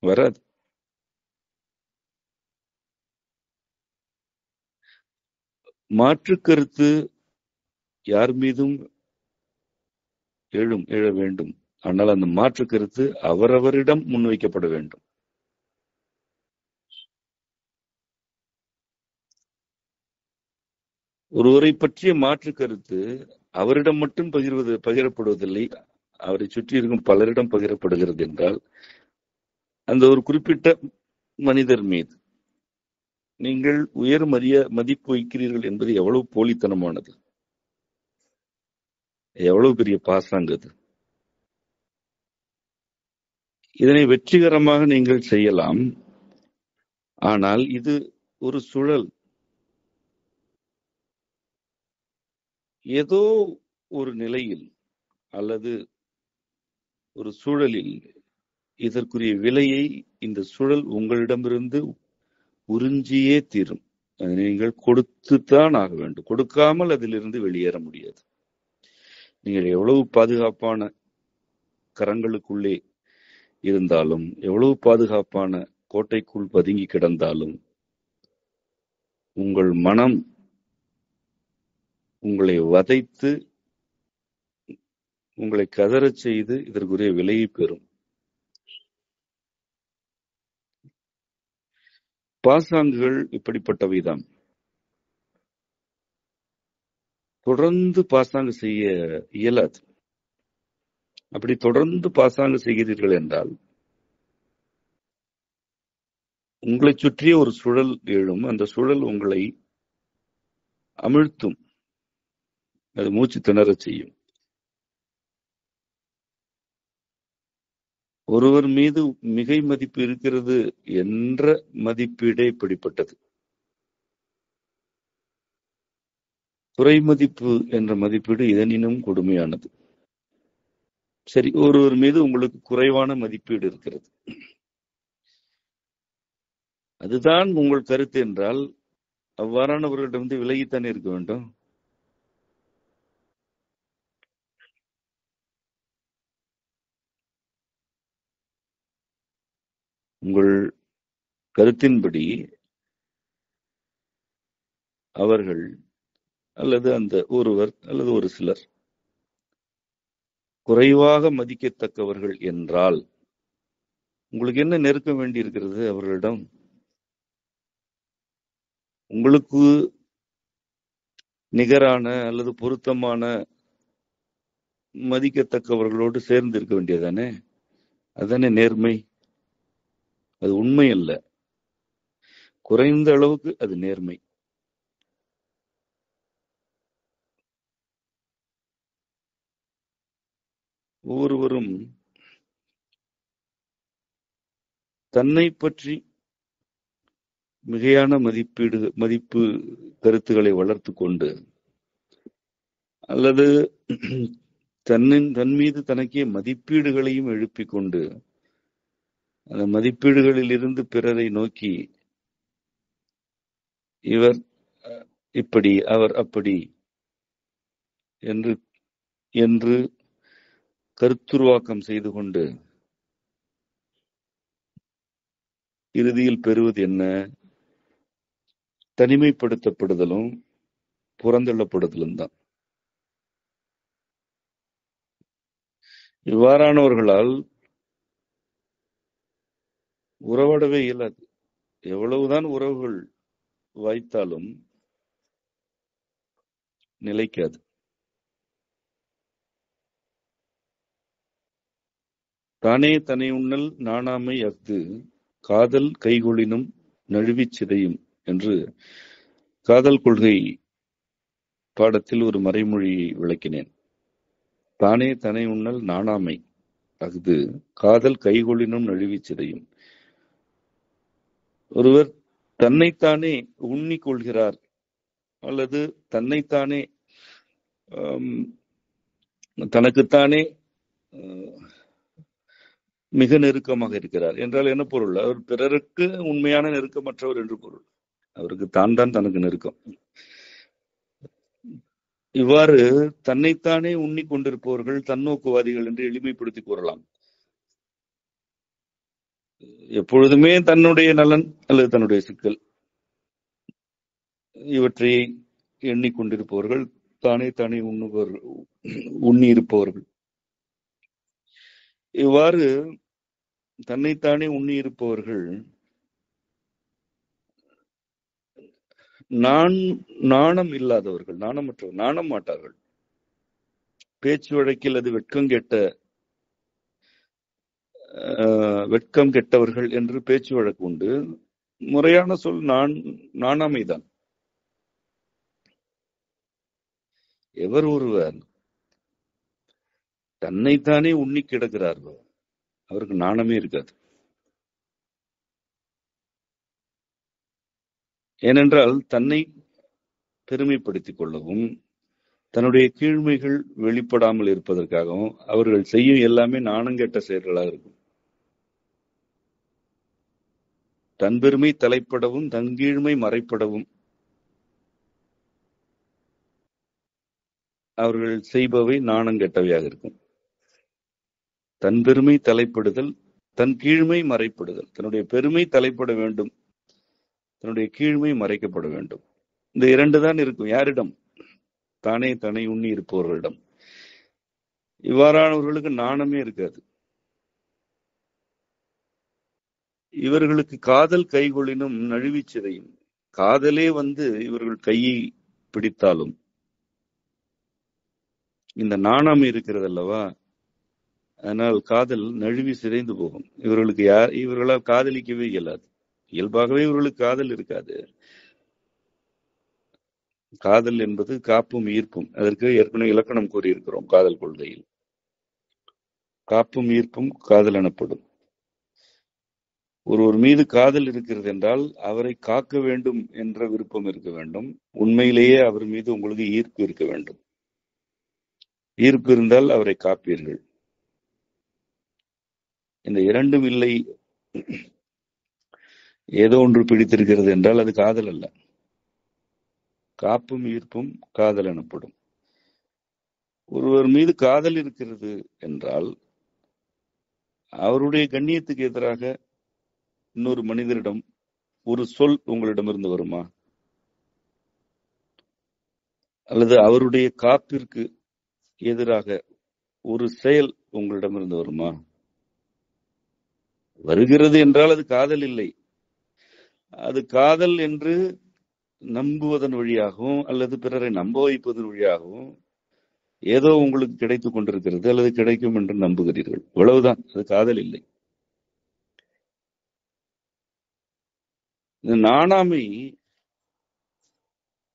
வராது. மாற்று கருத்து யார் மீதும் எழ வேண்டும். ஆனால் அந்த மாற்று கருத்து அவரவரிடம் முன்வைக்கப்பட வேண்டும். ஒருவரை பற்றிய மாற்று கருத்து அவரிடம் மட்டும் பகிரப்படுவதில்லை, அவரை சுற்றி இருக்கும் பலரிடம் பகிரப்படுகிறது என்றால் அந்த ஒரு குறிப்பிட்ட மனிதர் மீது, நீங்கள் உயர் மதிப்பு வைக்கிறீர்கள் என்பது எவ்வளவு போலித்தனமானது, எவ்வளவு பெரிய பாசாங்கு அது. இதனை வெற்றிகரமாக நீங்கள் செய்யலாம். ஆனால் இது ஒரு சுழல். ஏதோ ஒரு நிலையில் அல்லது ஒரு சூழலில் இதற்குரிய விலையை இந்த சுழல் உங்களிடமிருந்து உறிஞ்சியே தீரும். அதை நீங்கள் கொடுத்துத்தான் ஆக வேண்டும். கொடுக்காமல் அதிலிருந்து வெளியேற முடியாது. நீங்கள் எவ்வளவு பாதுகாப்பான கரங்களுக்குள்ளே இருந்தாலும், எவ்வளவு பாதுகாப்பான கோட்டைக்குள் பதுங்கி கிடந்தாலும், உங்கள் மனம் உங்களை வதைத்து உங்களை கதறச் செய்து இதற்குரிய விலையை பெறும். பாசாங்குகள் இப்படிப்பட்டவைதான். தொடர்ந்து பாசாங்கு செய்ய இயலாது. அப்படி தொடர்ந்து பாசாங்கு செய்கிறீர்கள் என்றால் உங்களை சுற்றிய ஒரு சுழல் எழும். அந்த சுழல் உங்களை அமிழ்த்தும், அது மூச்சு திணறச் செய்யும். ஒருவர் மீது மிகை மதிப்பு இருக்கிறது என்ற மதிப்பீடே இப்படிப்பட்டது. குறை மதிப்பு என்ற மதிப்பீடு இதனினும் கொடுமையானது. சரி, ஒருவர் மீது உங்களுக்கு குறைவான மதிப்பீடு இருக்கிறது, அதுதான் உங்கள் கருத்து என்றால் அவ்வாறானவர்களிடமிருந்து விலகித்தானே இருக்க வேண்டும். உங்கள் கருத்தின்படி அவர்கள் அல்லது அந்த ஒருவர் அல்லது ஒரு சிலர் குறைவாக மதிக்கத்தக்கவர்கள் என்றால் உங்களுக்கு என்ன நெருக்க வேண்டி இருக்கிறது அவர்களிடம்? உங்களுக்கு நிகரான அல்லது பொருத்தமான மதிக்கத்தக்கவர்களோடு சேர்ந்து இருக்க வேண்டியதானே? அதுதானே நேர்மை. அது உண்மை அல்ல, குறைந்த அளவுக்கு அது நேர்மை. ஒவ்வொருவரும் தன்னை பற்றி மிகையான மதிப்பு கருத்துக்களை வளர்த்து கொண்டு அல்லது தன் மீது தனக்கே மதிப்பீடுகளையும் எழுப்பிக் கொண்டு அந்த மதிப்பீடுகளில் இருந்து பிறரை நோக்கி இவர் இப்படி அவர் அப்படி என்று கருத்துருவாக்கம் செய்து கொண்டு இறுதியில் பெறுவது என்ன? தனிமைப்படுத்தப்படுதலும் புறந்தள்ளப்படுதலும் தான். இவ்வாறானவர்களால் உறவாடவே இயலாது. எவ்வளவுதான் உறவுகள் வாய்த்தாலும் நிலைக்காது. தானே தனை உண்ணல் நாணாமை அஃது காதல் கைகொளினும் நழுவிச் சிதையும் என்று காதல் கொள்கை பாடத்தில் ஒரு மறைமொழியை விளக்கினேன். தானே தனை உண்ணல் நாணாமை அஃது காதல் கைகொளினும் நழுவிச் சிதையும். ஒருவர் தன்னைத்தானே உண்ணிக் கொள்கிறார் அல்லது தன்னைத்தானே தனக்குத்தானே மிக நெருக்கமாக இருக்கிறார் என்றால் என்ன பொருள்? அவர் பிறருக்கு உண்மையான நெருக்கமற்றவர் என்று பொருள். அவருக்கு தான் தனக்கு நெருக்கம். இவ்வாறு தன்னைத்தானே உண்ணிக் கொண்டிருப்பவர்கள் தன்னோக்குவாதிகள் என்று எளிமைப்படுத்தி கூறலாம். எப்பொழுதுமே தன்னுடைய நலன் அல்லது தன்னுடைய சிக்கல் இவற்றை எண்ணிக்கொண்டிருப்பவர்கள் தானே உண்ணி இருப்பவர்கள். இவ்வாறு தன்னைத்தானே உண்ணி இருப்பவர்கள் நாணம் இல்லாதவர்கள், நாணமற்றவர், நாணம் மாட்டார்கள். பேச்சு வழக்கில் அது வெட்கம் கெட்டவர்கள் என்று பேச்சு வழக்கு உண்டு. முறையான சொல் நாணாமைதான். எவர் ஒருவர் தன்னைத்தானே உண்ணி கிடக்கிறார்களோ அவருக்கு நாணமே இருக்காது. ஏனென்றால் தன்னை பெருமைப்படுத்திக் கொள்ளவும் தன்னுடைய கீழ்மைகள் வெளிப்படாமல் இருப்பதற்காகவும் அவர்கள் செய்யும் எல்லாமே நாணங்கெட்ட செயல்களாக இருக்கும். தன் பெருமை தலைப்படவும் தன் கீழ்மை மறைப்படவும் அவர்கள் செய்பவை நாணங்கெட்டவையாக இருக்கும். தன் பெருமை தலைப்படுதல், தன் கீழ்மை மறைப்படுதல். தன்னுடைய பெருமை தலைப்பட வேண்டும், தன்னுடைய கீழ்மை மறைக்கப்பட வேண்டும். இந்த இரண்டு தான் இருக்கும். யாரிடம்? தானே தன்னை உண்ணி இருப்பவர்களிடம். இவ்வாறானவர்களுக்கு நாணமே இருக்காது. இவர்களுக்கு காதல் கைகொள்ளினும் நழுவி சிதையும். காதலே இவர்கள் கையை பிடித்தாலும் இந்த நாணம் இருக்கிறது அல்லவா, அதனால் காதல் நழுவி சிதைந்து போகும். இவர்களால் காதலிக்கவே இயலாது. இயல்பாகவே இவர்களுக்கு காதல் இருக்காது. காதல் என்பது காப்பும் ஈர்ப்பும். அதற்கு ஏற்கனவே இலக்கணம் கூறியிருக்கிறோம். காதல் கொள்கையில் காப்பும் ஈர்ப்பும் காதல் எனப்படும். ஒருவர் மீது காதல் இருக்கிறது என்றால் அவரை காக்க வேண்டும் என்ற விருப்பம் இருக்க வேண்டும். உண்மையிலேயே அவர் மீது உங்களுக்கு ஈர்ப்பு இருக்க வேண்டும். ஈர்ப்பு இருந்தால் அவரை காப்பீர்கள். இந்த இரண்டும் இல்லை, ஏதோ ஒன்று பிடித்திருக்கிறது என்றால் அது காதல் அல்ல. காப்பும் ஈர்ப்பும் காதல் எனப்படும். ஒருவர் மீது காதல் இருக்கிறது என்றால் அவருடைய கண்ணியத்துக்கு எதிராக இன்னொரு மனிதரிடம் ஒரு சொல் உங்களிடமிருந்து வருமா? அல்லது அவருடைய காப்பிற்கு எதிராக ஒரு செயல் உங்களிடமிருந்து வருமா? வருகிறது என்றால் அது காதல் இல்லை. அது காதல் என்று நம்புவதன் வழியாகவும் அல்லது பிறரை நம்ப வைப்பதன் வழியாகவும் ஏதோ உங்களுக்கு கிடைத்துக் கொண்டிருக்கிறது அல்லது கிடைக்கும் என்று நம்புகிறீர்கள். இவ்வளவுதான். அது காதல் இல்லை. இந்த நாணாமை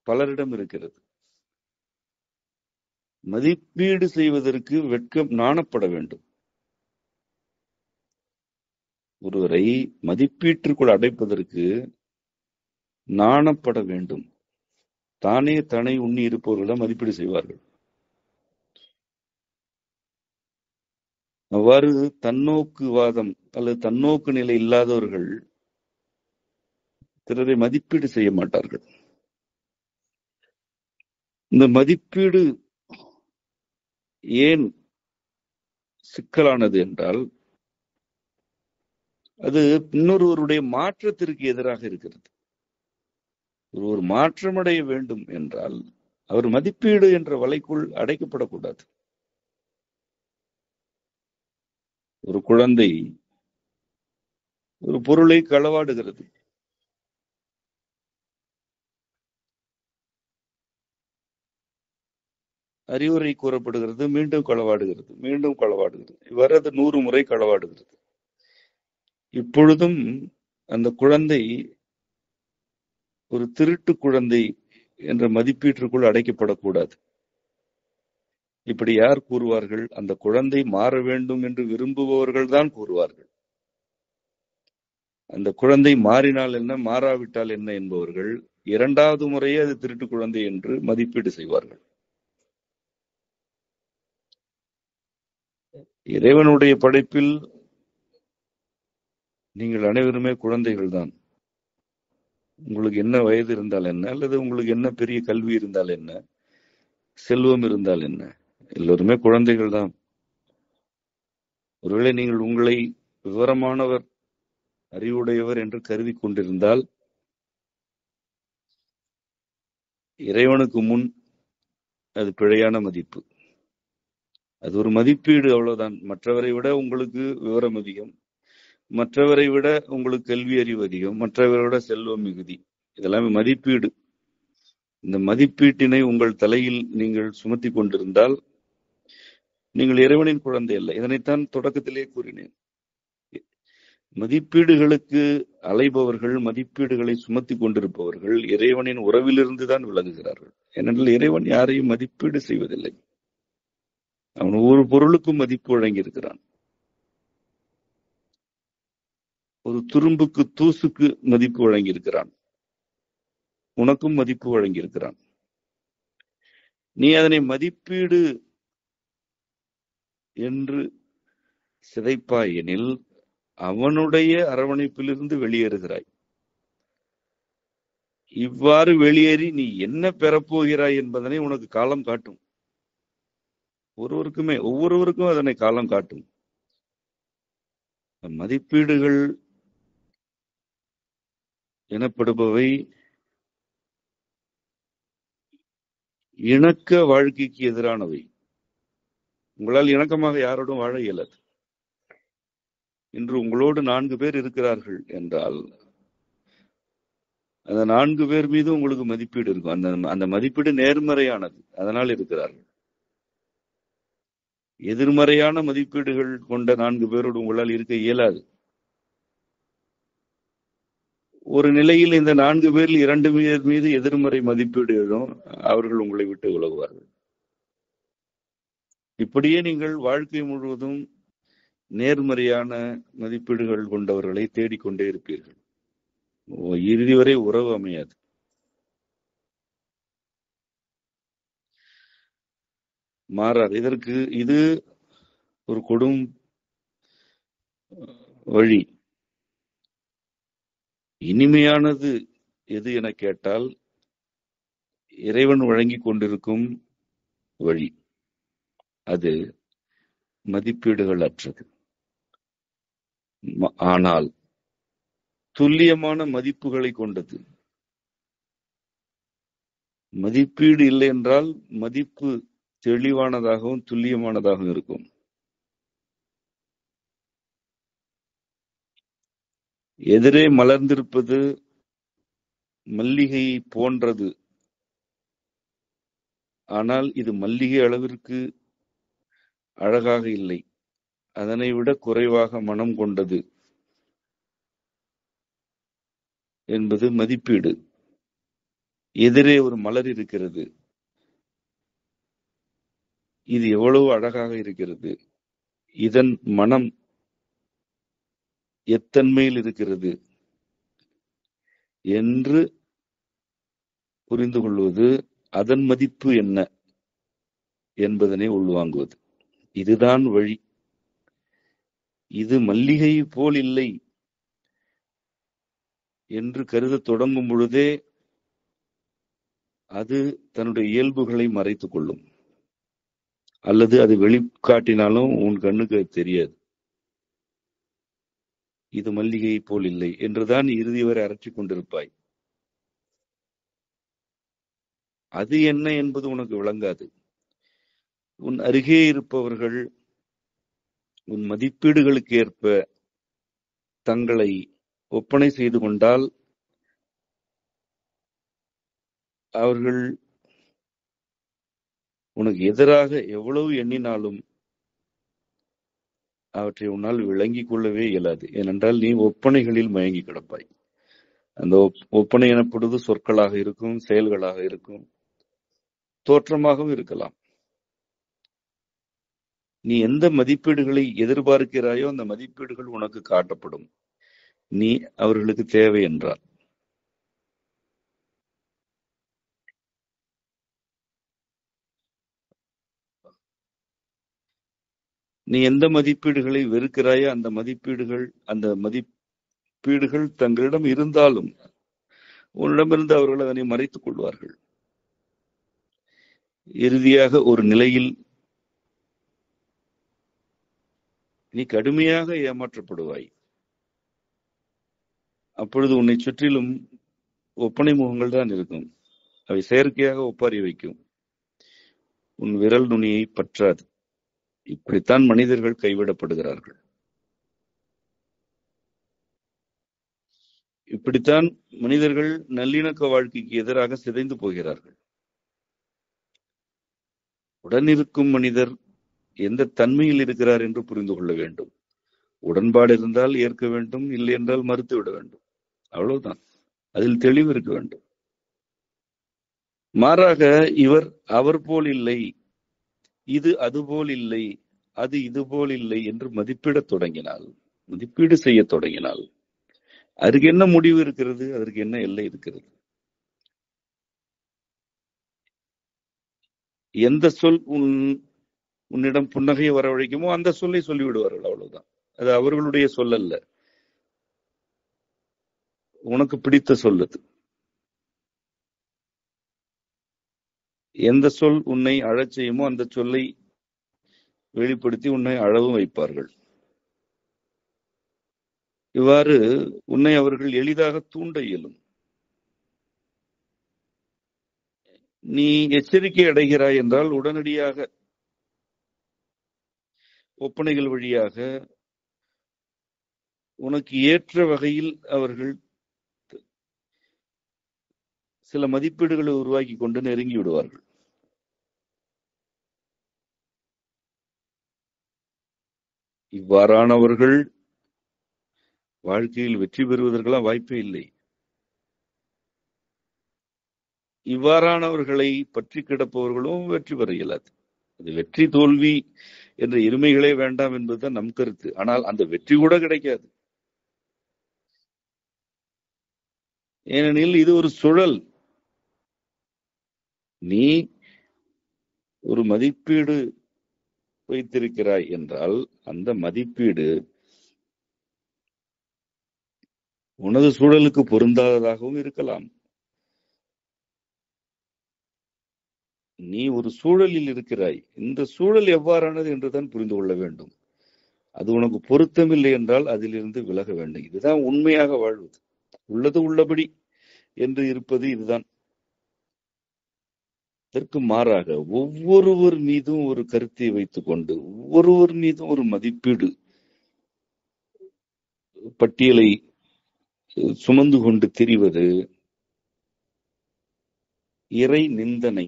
பலரிடம் இருக்கிறது. மதிப்பீடு செய்வதற்கு வெட்கம், நாணப்பட வேண்டும். ஒருவரை மதிப்பீட்டிற்குள் அடைப்பதற்கு நாணப்பட வேண்டும். தானே தன்னை உண்ணி இருப்பவர்களிடம் மதிப்பீடு செய்வார்கள். அவ்வாறு தன்னோக்குவாதம் அல்லது தன்னோக்கு நிலை இல்லாதவர்கள் பிறரை மதிப்பீடு செய்ய மாட்டார்கள். இந்த மதிப்பீடு ஏன் சிக்கலானது என்றால் அது இன்னொருவருடைய மாற்றத்திற்கு எதிராக இருக்கிறது. ஒரு மாற்றமடைய வேண்டும் என்றால் அவர் மதிப்பீடு என்ற வலைக்குள் அடைக்கப்படக்கூடாது. ஒரு குழந்தை ஒரு பொருளை களவாடுகிறது. அறிவுரை கூறப்படுகிறது, மீண்டும் களவாடுகிறது, மீண்டும் களவாடுகிறது. இவ்வாறு அது 100 முறை களவாடுகிறது. இப்பொழுதும் அந்த குழந்தை ஒரு திருட்டு குழந்தை என்ற மதிப்பீட்டிற்குள் அடைக்கப்படக்கூடாது. இப்படி யார் கூறுவார்கள்? அந்த குழந்தை மாற வேண்டும் என்று விரும்புபவர்கள் தான் கூறுவார்கள். அந்த குழந்தை மாறினால் என்ன, மாறாவிட்டால் என்ன என்பவர்கள் 2வது முறையே அது திருட்டு குழந்தை என்று மதிப்பீடு செய்வார்கள். இறைவனுடைய படைப்பில் நீங்கள் அனைவருமே குழந்தைகள் தான். உங்களுக்கு என்ன வயது இருந்தால் என்ன, அல்லது உங்களுக்கு என்ன பெரிய கல்வி இருந்தால் என்ன, செல்வம் இருந்தால் என்ன, எல்லோருமே குழந்தைகள் தான். ஒருவேளை நீங்கள் உங்களை விவரமானவர், அறிவுடையவர் என்று கருதி கொண்டிருந்தால் இறைவனுக்கு முன் அது பிழையான மதிப்பு. அது ஒரு மதிப்பீடு, அவ்வளவுதான். மற்றவரை விட உங்களுக்கு விவரம் அதிகம், மற்றவரை விட உங்களுக்கு கல்வி அறிவு அதிகம், மற்றவரை விட செல்வம் மிகுதி. இதெல்லாமே மதிப்பீடு. இந்த மதிப்பீட்டினை உங்கள் தலையில் நீங்கள் சுமத்தி கொண்டிருந்தால் நீங்கள் இறைவனின் குழந்தை அல்ல. இதனைத்தான் தொடக்கத்திலே கூறினேன். மதிப்பீடுகளுக்கு அலைபவர்கள், மதிப்பீடுகளை சுமத்தி கொண்டிருப்பவர்கள் இறைவனின் உறவிலிருந்து தான் விலகுகிறார்கள். ஏனென்றால் இறைவன் யாரையும் மதிப்பீடு செய்வதில்லை. அவன் ஒவ்வொரு பொருளுக்கும் மதிப்பு வழங்கியிருக்கிறான். ஒரு துரும்புக்கு, தூசுக்கு மதிப்பு வழங்கியிருக்கிறான். உனக்கும் மதிப்பு வழங்கியிருக்கிறான். நீ அதனை மதிப்பீடு என்று சிதைப்பாய் எனில் அவனுடைய அரவணைப்பிலிருந்து வெளியேறுகிறாய். இவ்வாறு வெளியேறி நீ என்ன பெறப்போகிறாய் என்பதனை உனக்கு காலம் காட்டும். ஒவ்வொருவருக்கும் அதனை காலம் காட்டும். மதிப்பீடுகள் எனப்படுபவை இணக்க வாழ்க்கைக்கு எதிரானவை. உங்களால் இணக்கமாக யாரோடும் வாழ இயலாது. இன்று உங்களோடு 4 பேர் இருக்கிறார்கள் என்றால் அந்த 4 பேர் மீது உங்களுக்கு மதிப்பீடு இருக்கும். அந்த மதிப்பீடு நேர்மறையானது, அதனால் இருக்கிறார்கள். எதிர்மறையான மதிப்பீடுகள் கொண்ட 4 பேரோடு உங்களால் இருக்க இயலாது. ஒரு நிலையில் இந்த 4 பேரில் 2 பேர் மீது எதிர்மறை மதிப்பீடு எழும், அவர்கள் உங்களை விட்டு விலகுவார்கள். இப்படியே நீங்கள் வாழ்க்கை முழுவதும் நேர்மறையான மதிப்பீடுகள் கொண்டவர்களை தேடிக்கொண்டே இருப்பீர்கள். இறுதி வரை உறவு அமையாது. மாறார். இது ஒரு கொடும் வழி. இனிமையானது எது என கேட்டால் இறைவன் வழங்கி கொண்டிருக்கும் வழி. அது மதிப்பீடுகள் அற்றது. ஆனால் துல்லியமான மதிப்புகளை கொண்டது. மதிப்பீடு இல்லை என்றால் மதிப்பு தெளிவானதாகவும் துல்லியமானதாகவும் இருக்கும். எதிரே மலர்ந்திருப்பது மல்லிகை போன்றது, ஆனால் இது மல்லிகை அளவிற்கு அழகாக இல்லை, அதனை விட குறைவாக மனம் கொண்டது என்பது மதிப்பீடு. எதிரே ஒரு மலர் இருக்கிறது, இது எவ்வளவு அழகாக இருக்கிறது, இதன் மனம் எத்தன்மையில் இருக்கிறது என்று புரிந்து கொள்வது, அதன் மதிப்பு என்ன என்பதனை உள்வாங்குவது. இதுதான் வழி. இது மல்லிகை போல் இல்லை என்று கருத தொடங்கும் பொழுதே அது தன்னுடைய இயல்புகளை மறைத்துக் கொள்ளும். அல்லது அது வெளிக்காட்டினாலும் உன் கண்ணுக்கு தெரியாது. இது மல்லிகை போல் இல்லை என்றுதான் இறுதி வரை அரற்றிக் கொண்டிருப்பாய். அது என்ன என்பது உனக்கு விளங்காது. உன் அருகே இருப்பவர்கள் உன் மதிப்பீடுகளுக்கு ஏற்ப தங்களை ஒப்பனை செய்து கொண்டால் அவர்கள் உனக்கு எதிராக எவ்வளவு எண்ணினாலும் அவற்றை உன்னால் விளங்கிக் கொள்ளவே இயலாது. ஏனென்றால் நீ ஒப்பனைகளில் மயங்கி கிடப்பாய். அந்த ஒப்பனை எனப்படுவது சொற்களாக இருக்கும், செயல்களாக இருக்கும், தோற்றமாகவும் இருக்கலாம். நீ எந்த மதிப்பீடுகளை எதிர்பார்க்கிறாயோ அந்த மதிப்பீடுகள் உனக்கு காட்டப்படும், நீ அவர்களுக்கு தேவை என்றால். நீ எந்த மதிப்பீடுகளை வெறுக்கிறாயோ அந்த மதிப்பீடுகள் தங்களிடம் இருந்தாலும் உன்னிடமிருந்து அவர்கள் அதனை மறைத்துக் கொள்வார்கள். இறுதியாக ஒரு நிலையில் நீ கடுமையாக ஏமாற்றப்படுவாய். அப்பொழுது உன்னை சுற்றிலும் ஒப்பனை முகங்கள் தான் இருக்கும். அவை செயற்கையாக ஒப்பாரி வைக்கும். உன் விரல் நுனியை பற்றாது. இப்படித்தான் மனிதர்கள் கைவிடப்படுகிறார்கள். இப்படித்தான் மனிதர்கள் நல்லிணக்க வாழ்க்கைக்கு எதிராக சிதைந்து போகிறார்கள். உடனிருக்கும் மனிதர் எந்த தன்மையில் இருக்கிறார் என்று புரிந்து கொள்ள வேண்டும். உடன்பாடு இருந்தால் ஏற்க வேண்டும், இல்லை என்றால் மறுத்து விட வேண்டும். அவ்வளவுதான். அதில் தெளிவு இருக்க வேண்டும். மாறாக இவர் அவர் போல் இல்லை, இது அதுபோல் இல்லை, அது இதுபோல் இல்லை என்று மதிப்பிடத் தொடங்கினால், மதிப்பீடு செய்ய தொடங்கினால், அதற்கு என்ன முடிவு இருக்கிறது? அதற்கு என்ன எல்லை இருக்கிறது? எந்த சொல் உன்னிடம் புன்னகையை வரவழைக்குமோ அந்த சொல்லை சொல்லிவிடுவார்கள். அவ்வளவுதான். அது அவர்களுடைய சொல் அல்ல, உனக்கு பிடித்த சொல் அது. எந்த சொல் உன்னை அழச் செய்யுமோ அந்த சொல்லை வெளிப்படுத்தி உன்னை அழவும் வைப்பார்கள். இவ்வாறு உன்னை அவர்கள் எளிதாக தூண்ட இயலும். நீ எச்சரிக்கை அடைகிறாய் என்றால் உடனடியாக ஒப்பனைகள் வழியாக உனக்கு ஏற்ற வகையில் அவர்கள் சில மதிப்பீடுகளை உருவாக்கி கொண்டு நெருங்கி விடுவார்கள். இவ்வாறானவர்கள் வாழ்க்கையில் வெற்றி பெறுவதற்கெல்லாம் வாய்ப்பே இல்லை. இவ்வாறானவர்களை பற்றி கிடப்பவர்களும் வெற்றி பெற இயலாது. அது வெற்றி தோல்வி என்ற இருமைகளே வேண்டாம் என்பதுதான் நம் கருத்து. ஆனால் அந்த வெற்றி கூட கிடைக்காது. ஏனெனில் இது ஒரு சுழல். நீ ஒரு மதிப்பீடு வைத்திருக்கிறாய் என்றால் அந்த மதிப்பீடு உனது சூழலுக்கு பொருந்தாததாகவும் இருக்கலாம். நீ ஒரு சூழலில் இருக்கிறாய், இந்த சூழல் எவ்வாறானது என்றுதான் புரிந்து கொள்ள வேண்டும். அது உனக்கு பொருத்தமில்லை என்றால் அதிலிருந்து விலக வேண்டும். இதுதான் உண்மையாக வாழ்வது. உள்ளது உள்ளபடி என்று இருப்பது இதுதான். இதற்கு மாறாக ஒவ்வொருவர் மீதும் ஒரு கருத்தை வைத்துக் கொண்டு ஒவ்வொருவர் மீதும் ஒரு மதிப்பீடு பட்டியலை சுமந்து கொண்டு திரிவது இறை நிந்தனை.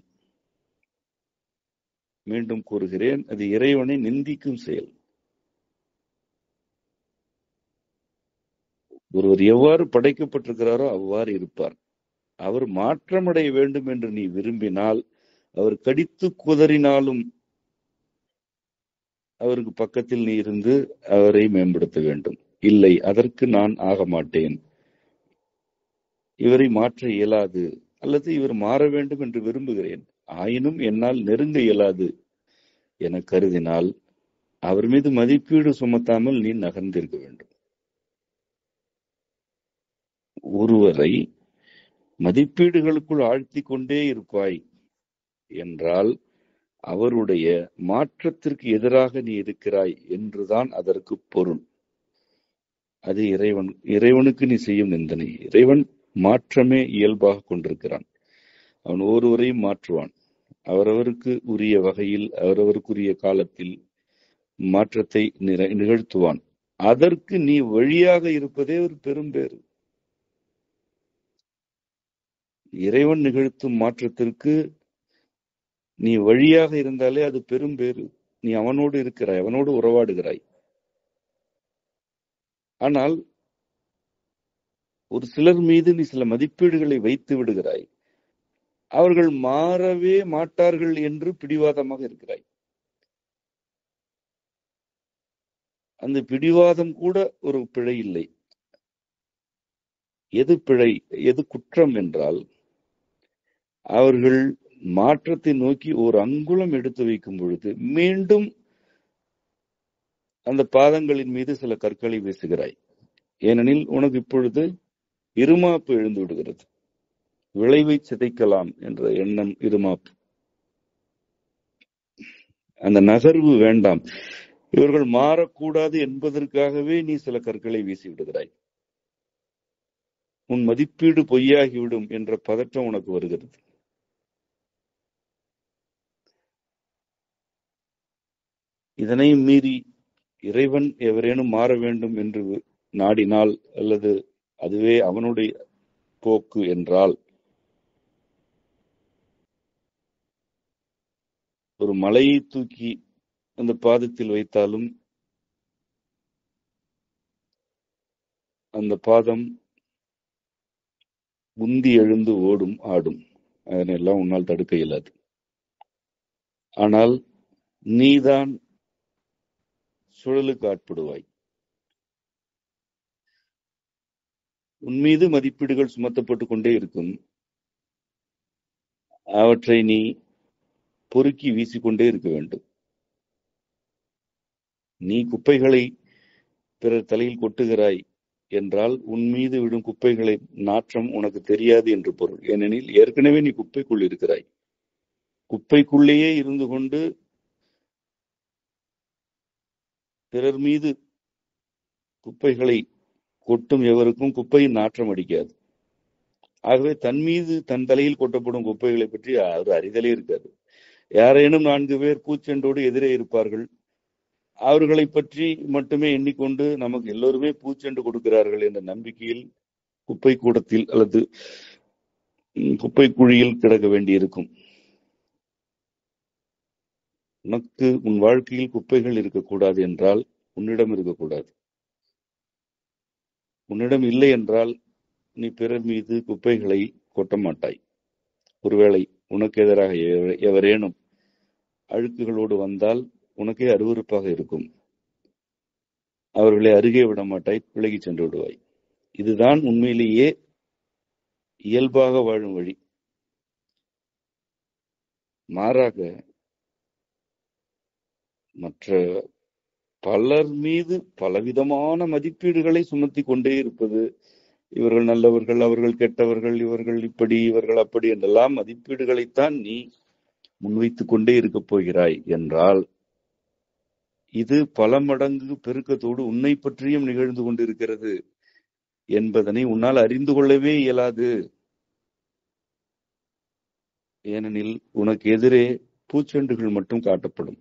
மீண்டும் கூறுகிறேன், அது இறைவனை நிந்திக்கும் செயல். ஒருவர் எவ்வாறு படைக்கப்பட்டிருக்கிறாரோ அவ்வாறு இருப்பார். அவர் மாற்றமடைய வேண்டும் என்று நீ விரும்பினால், அவர் கடித்து குதறினாலும் அவருக்கு பக்கத்தில் நீ இருந்து அவரை மேம்படுத்த வேண்டும். இல்லை, அதற்கு நான் ஆக மாட்டேன், இவரை மாற்ற இயலாது, அல்லது இவர் மாற வேண்டும் என்று விரும்புகிறேன், ஆயினும் என்னால் நெருங்க இயலாது என கருதினால் அவர் மீது மதிப்பீடு சுமத்தாமல் நீ நகர்ந்திருக்க வேண்டும். ஒருவரை மதிப்பீடுகளுக்குள் ஆழ்த்தி கொண்டே இருப்பாய் என்றால் அவருடைய மாற்றத்திற்கு எதிராக நீ இருக்கிறாய் என்றுதான் அதற்கு பொருள். அது இறைவனுக்கு நீ செய்யும் நிந்தனை. இறைவன் மாற்றமே இயல்பாக கொண்டிருக்கிறான். அவன் ஒருவரையும் மாற்றுவான். அவரவருக்கு உரிய வகையில் அவரவருக்குரிய காலத்தில் மாற்றத்தை நிகழ்த்துவான். அதற்கு நீ வழியாக இருப்பதே ஒரு பெரும் பேறு. இறைவன் நிகழ்த்தும் மாற்றத்திற்கு நீ வழியாக இருந்தாலே அது பெரும் பேறு. நீ அவனோடு இருக்கிறாய், அவனோடு உறவாடுகிறாய். ஆனால் ஒரு சிலர் மீது நீ சில மதிப்பீடுகளை வைத்து விடுகிறாய். அவர்கள் மாறவே மாட்டார்கள் என்று பிடிவாதமாக இருக்கிறாய். அந்த பிடிவாதம் கூட ஒரு பிழை இல்லை. எது பிழை, எது குற்றம் என்றால், அவர்கள் மாற்றத்தை நோக்கி ஒரு அங்குலம் எடுத்து வைக்கும் பொழுது மீண்டும் அந்த பாதங்களின் மீது சில கற்களை வீசுகிறாய். ஏனெனில் உனக்கு இப்பொழுது இருமாப்பு எழுந்து விடுகிறது. விளைவை சிதைக்கலாம் என்ற எண்ணம் இருமாப்பு. அந்த நகர்வு வேண்டாம். இவர்கள் மாறக்கூடாது என்பதற்காகவே நீ சில கற்களை வீசி விடுகிறாய். உன் மதிப்பீடு பொய்யாகிவிடும் என்ற பதற்றம் உனக்கு வருகிறது. இதனை மீறி இறைவன் எவரேனும் மாற வேண்டும் என்று நாடினால், அல்லது அதுவே அவனுடைய போக்கு என்றால், ஒரு மலையை தூக்கி அந்த பாதத்தில் வைத்தாலும் அந்த பாதம் முந்தி எழுந்து ஓடும், ஆடும். அதனெல்லாம் உன்னால் தடுக்க இயலாது. ஆனால் நீதான் சுழலுக்கு ஆட்படுவாய். உன் மீது மதிப்பீடுகள் சுமத்தப்பட்டு கொண்டே இருக்கும். அவற்றை நீ பொறுக்கி வீசிக்கொண்டே இருக்க வேண்டும். நீ குப்பைகளை பிறர் தலையில் கொட்டுகிறாய் என்றால் உன் மீது விடும் குப்பைகளை நாற்றம் உனக்கு தெரியாது என்று பொருள். ஏனெனில் ஏற்கனவே நீ குப்பைக்குள் இருக்கிறாய். குப்பைக்குள்ளேயே இருந்து கொண்டு பிறர் மீது குப்பைகளை கொட்டும் எவருக்கும் குப்பையின் நாற்றம் அடிக்காது. ஆகவே தன் மீது தன் தலையில் கொட்டப்படும் குப்பைகளை பற்றி ஒரு அறிதலே இருக்காது. யாரேனும் 4 பேர் பூச்செண்டோடு எதிரே இருப்பார்கள். அவர்களை பற்றி மட்டுமே எண்ணிக்கொண்டு நமக்கு எல்லோருமே பூச்செண்டு கொடுக்கிறார்கள் என்ற நம்பிக்கையில் குப்பை கூடத்தில் அல்லது குப்பை குழியில் கிடக்க வேண்டியிருக்கும். உனக்கு உன் வாழ்க்கையில் குப்பைகள் இருக்கக்கூடாது என்றால் உன்னிடம் இருக்கக்கூடாது. உன்னிடம் இல்லை என்றால் நீ பிறர் மீது குப்பைகளை கொட்ட மாட்டாய். ஒருவேளை உனக்கு எதிராக எவரேனும் அழுக்குகளோடு வந்தால் உனக்கே அருவருப்பாக இருக்கும். அவர்களை அருகே விட மாட்டாய், விலகி சென்று விடுவாய். இதுதான் உண்மையிலேயே இயல்பாக வாழும் வழி. மாறாக மற்ற பலர் மீது பலவிதமான மதிப்பீடுகளை சுமத்தி கொண்டே இருப்பது, இவர்கள் நல்லவர்கள், அவர்கள் கெட்டவர்கள், இவர்கள் இப்படி, இவர்கள் அப்படி என்றெல்லாம் மதிப்பீடுகளைத்தான் நீ முன்வைத்துக் கொண்டே இருக்கப் போகிறாய் என்றால் இது பல மடங்கு பெருக்கத்தோடு உன்னை பற்றியும் நிகழ்ந்து கொண்டிருக்கிறது என்பதனை உன்னால் அறிந்து கொள்ளவே இயலாது. ஏனெனில் உனக்கு எதிரே பூச்செண்டுகள் மட்டும் காட்டப்படும்.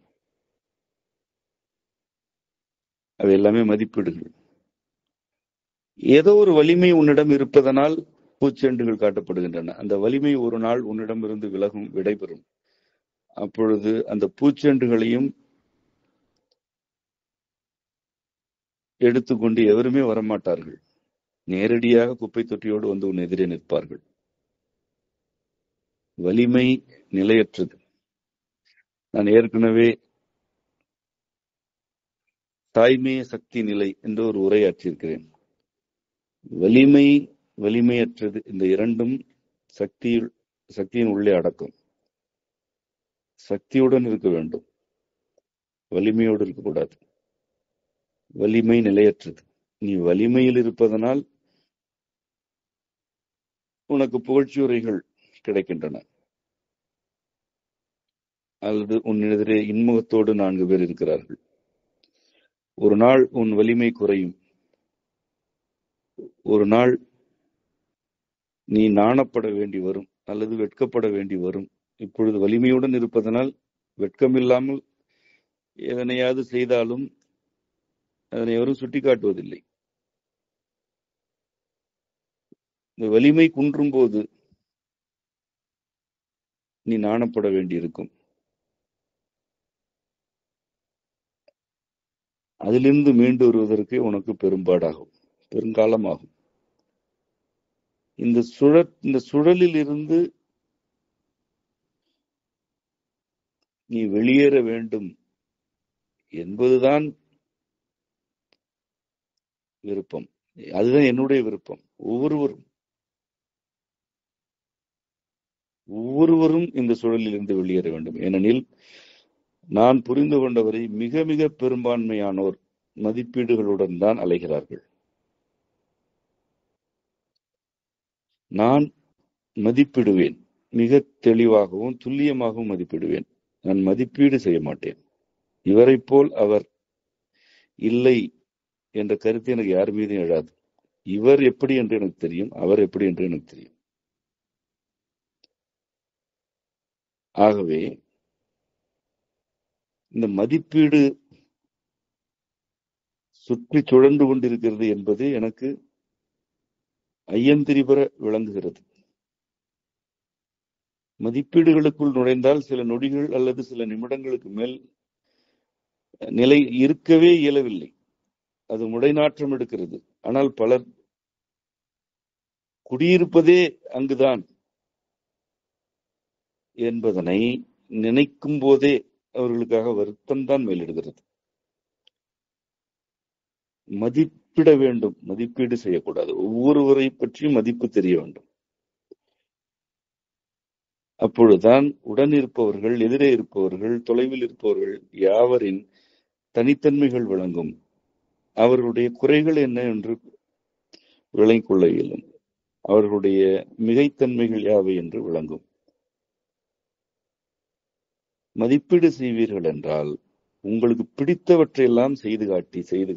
அவை எல்லாமே மதிப்பீடுகள். ஏதோ ஒரு வலிமை உன்னிடம் இருப்பதனால் பூச்செண்டுகள் காட்டப்படுகின்றன. அந்த வலிமை ஒரு நாள் உன்னிடமிருந்து விலகும், விடைபெறும். அப்பொழுது அந்த பூச்செண்டுகளையும் எடுத்துக்கொண்டு எவருமே வரமாட்டார்கள். நேரடியாக குப்பை தொட்டியோடு வந்து உன் எதிரே நிற்பார்கள். வலிமை நிலையற்றது. நான் ஏற்கனவே தாய்மைய சக்தி நிலை என்று ஒரு உரையாற்றியிருக்கிறேன். வலிமை, வலிமையற்றது, இந்த இரண்டும் சக்தியின் உள்ளே அடக்கம். சக்தியுடன் இருக்க வேண்டும், வலிமையோடு இருக்கக்கூடாது. வலிமை நிலையற்றது. நீ வலிமையில் இருப்பதனால் உனக்கு புகழ்ச்சியுரைகள் கிடைக்கின்றன. அல்லது உன் எதிரே இன்முகத்தோடு 4 பேர் இருக்கிறார்கள். ஒரு நாள் உன் வலிமை குறையும். ஒரு நாள் நீ நாணப்பட வேண்டி வரும் அல்லது வெட்கப்பட வேண்டி வரும். இப்பொழுது வலிமையுடன் இருப்பதனால் வெட்கமில்லாமல் எதனையாவது செய்தாலும் அதனை எவரும் சுட்டிக்காட்டுவதில்லை. இந்த வலிமை குன்றும் போது நீ நாணப்பட வேண்டியிருக்கும். அதிலிருந்து மீண்டு வருவதற்கு உனக்கு பெரும்பாடாகும், பெருங்காலமாகும். இந்த சுழலில் இருந்து நீ வெளியேற வேண்டும் என்பதுதான் விருப்பம். அதுதான் என்னுடைய விருப்பம். ஒவ்வொருவரும் இந்த சுழலில் இருந்து வெளியேற வேண்டும். ஏனெனில் நான் புரிந்து கொண்டவரை மிக மிக பெரும்பான்மையானோர் மதிப்பீடுகளுடன் தான் அலைகிறார்கள். நான் மதிப்பிடுவேன், மிக தெளிவாகவும் துல்லியமாகவும் மதிப்பிடுவேன். நான் மதிப்பீடு செய்ய மாட்டேன். இவரை போல் அவர் இல்லை என்ற கருத்து எனக்கு யார் மீதும் எழாது. இவர் எப்படி என்று எனக்கு தெரியும், அவர் எப்படி என்று எனக்கு தெரியும். ஆகவே இந்த மதிப்பீடு சுற்றி சுழன்று கொண்டிருக்கிறது என்பது எனக்கு ஐயந்திரிபுர விளங்குகிறது. மதிப்பீடுகளுக்குள் நுழைந்தால் சில நொடிகள் அல்லது சில நிமிடங்களுக்கு மேல் நிலை இருக்கவே இயலவில்லை. அது முடைநாற்றம் எடுக்கிறது. ஆனால் பலர் குடியிருப்பதே அங்குதான் என்பதனை நினைக்கும் போதே அவர்களுக்காக வருத்தம்தான் மேலிடுகிறது. மதிப்பிட வேண்டும், மதிப்பீடு செய்யக்கூடாது. ஒவ்வொருவரை பற்றியும் மதிப்பு தெரிய வேண்டும். அப்பொழுதுதான் உடன் இருப்பவர்கள், எதிரே இருப்பவர்கள், தொலைவில் இருப்பவர்கள் யாவரின் தனித்தன்மைகள் விளங்கும். அவர்களுடைய குறைகள் என்ன என்று விளங்கிக் கொள்ள இயலும். அவர்களுடைய மிகைத்தன்மைகள் யாவை என்று விளங்கும். மதிப்பீடு செய்வீர்கள் என்றால் உங்களுக்கு பிடித்தவற்றையெல்லாம் செய்து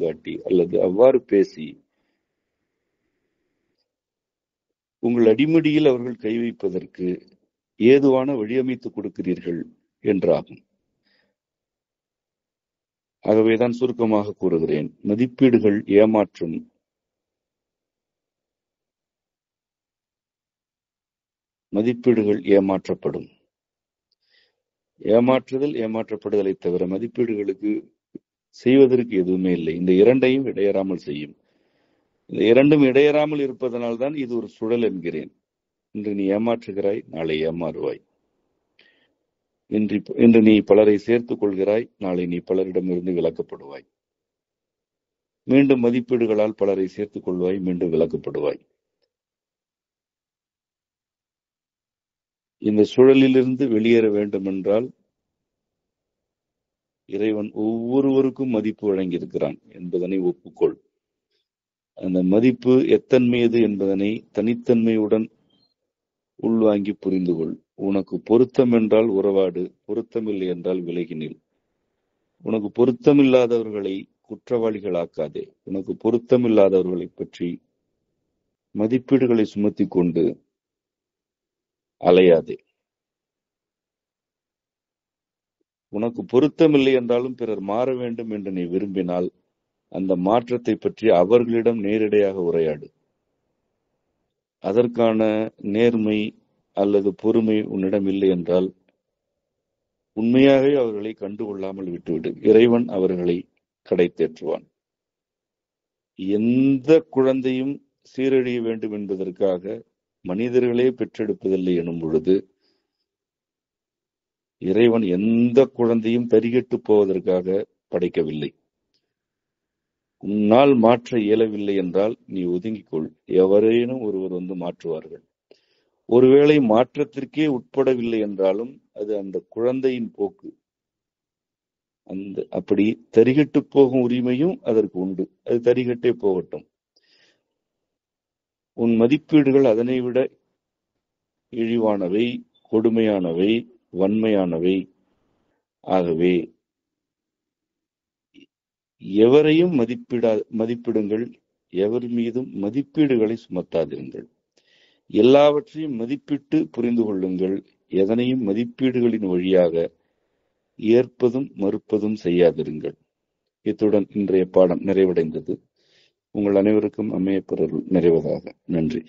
காட்டி அல்லது அவ்வாறு பேசி உங்கள் அடிமடியில் அவர்கள் கை வைப்பதற்கு ஏதுவான வழியமைத்து கொடுக்கிறீர்கள் என்றாகும். ஆகவேதான் சுருக்கமாக கூறுகிறேன், மதிப்பீடுகள் ஏமாற்றும். மதிப்பீடுகள் ஏமாற்றப்படும். ஏமாற்றுதல் ஏமாற்றப்படுதலை தவிர மதிப்பீடுகளுக்கு செய்வதற்கு எதுவுமே இல்லை. இந்த இரண்டையும் இடையறாமல் செய்யும். இந்த இரண்டும் இடையறாமல் இருப்பதனால்தான் இது ஒரு சுழல் என்கிறேன். இன்று நீ ஏமாற்றுகிறாய், நாளை ஏமாறுவாய். இன்று நீ பலரை சேர்த்துக் கொள்கிறாய், நாளை நீ பலரிடமிருந்து விலக்கப்படுவாய். மீண்டும் மதிப்பீடுகளால் பலரை சேர்த்துக் கொள்வாய், மீண்டும் விலக்கப்படுவாய். இந்த சூழலிலிருந்து வெளியேற வேண்டும் என்றால் இறைவன் ஒவ்வொருவருக்கும் மதிப்பு வழங்கியிருக்கிறான் என்பதனை ஒப்புக்கொள். அந்த மதிப்பு எத்தன்மையது என்பதனை தனித்தன்மையுடன் உள்வாங்கி புரிந்து கொள். உனக்கு பொருத்தம் என்றால் உறவாடு, பொருத்தமில்லை என்றால் விலகினில். உனக்கு பொருத்தமில்லாதவர்களை குற்றவாளிகளாக்காதே. உனக்கு பொருத்தமில்லாதவர்களை பற்றி மதிப்பீடுகளை சுமத்தி கொண்டு அலையாதே. உனக்கு பொருத்தமில்லை என்றாலும் பிறர் மாற வேண்டும் என்று நீ விரும்பினால் அந்த மாற்றத்தை பற்றி அவர்களிடம் நேரடியாக உரையாடு. அதற்கான நேர்மை அல்லது பொறுமை உன்னிடம் இல்லை என்றால் உண்மையாகவே அவர்களை கண்டுகொள்ளாமல் விட்டுவிடு. இறைவன் அவர்களை கடை தேற்றுவான். எந்த குழந்தையும் சீரழிய வேண்டும் என்பதற்காக மனிதர்களே பெற்றெடுப்பதில்லை எனும் பொழுது இறைவன் எந்த குழந்தையும் தரிகெட்டு போவதற்காக படைக்கவில்லை. உன்னால் மாற்ற இயலவில்லை என்றால் நீ ஒதுங்கிக்கொள். எவரேனும் ஒருவர் வந்து மாற்றுவார்கள். ஒருவேளை மாற்றத்திற்கே உட்படவில்லை என்றாலும் அது அந்த குழந்தையின் போக்கு. அப்படி தரிகெட்டு போகும் உரிமையும் அதற்கு உண்டு. அது தரிகெட்டே போகட்டும். உன் மதிப்பீடுகள் அதனை விட இழிவானவை, கொடுமையானவை, வன்மையானவை. ஆகவே எவரையும் மதிப்பிடுங்கள், எவர் மீதும் மதிப்பீடுகளை சுமத்தாதிருங்கள். எல்லாவற்றையும் மதிப்பிட்டு புரிந்து கொள்ளுங்கள். எதனையும் மதிப்பீடுகளின் வழியாக ஏற்பதும் மறுப்பதும் செய்யாதிருங்கள். இத்துடன் இன்றைய பாடம் நிறைவடைந்தது. உங்கள் அனைவருக்கும் அம்மையப்பர் நிறைவதாக. நன்றி.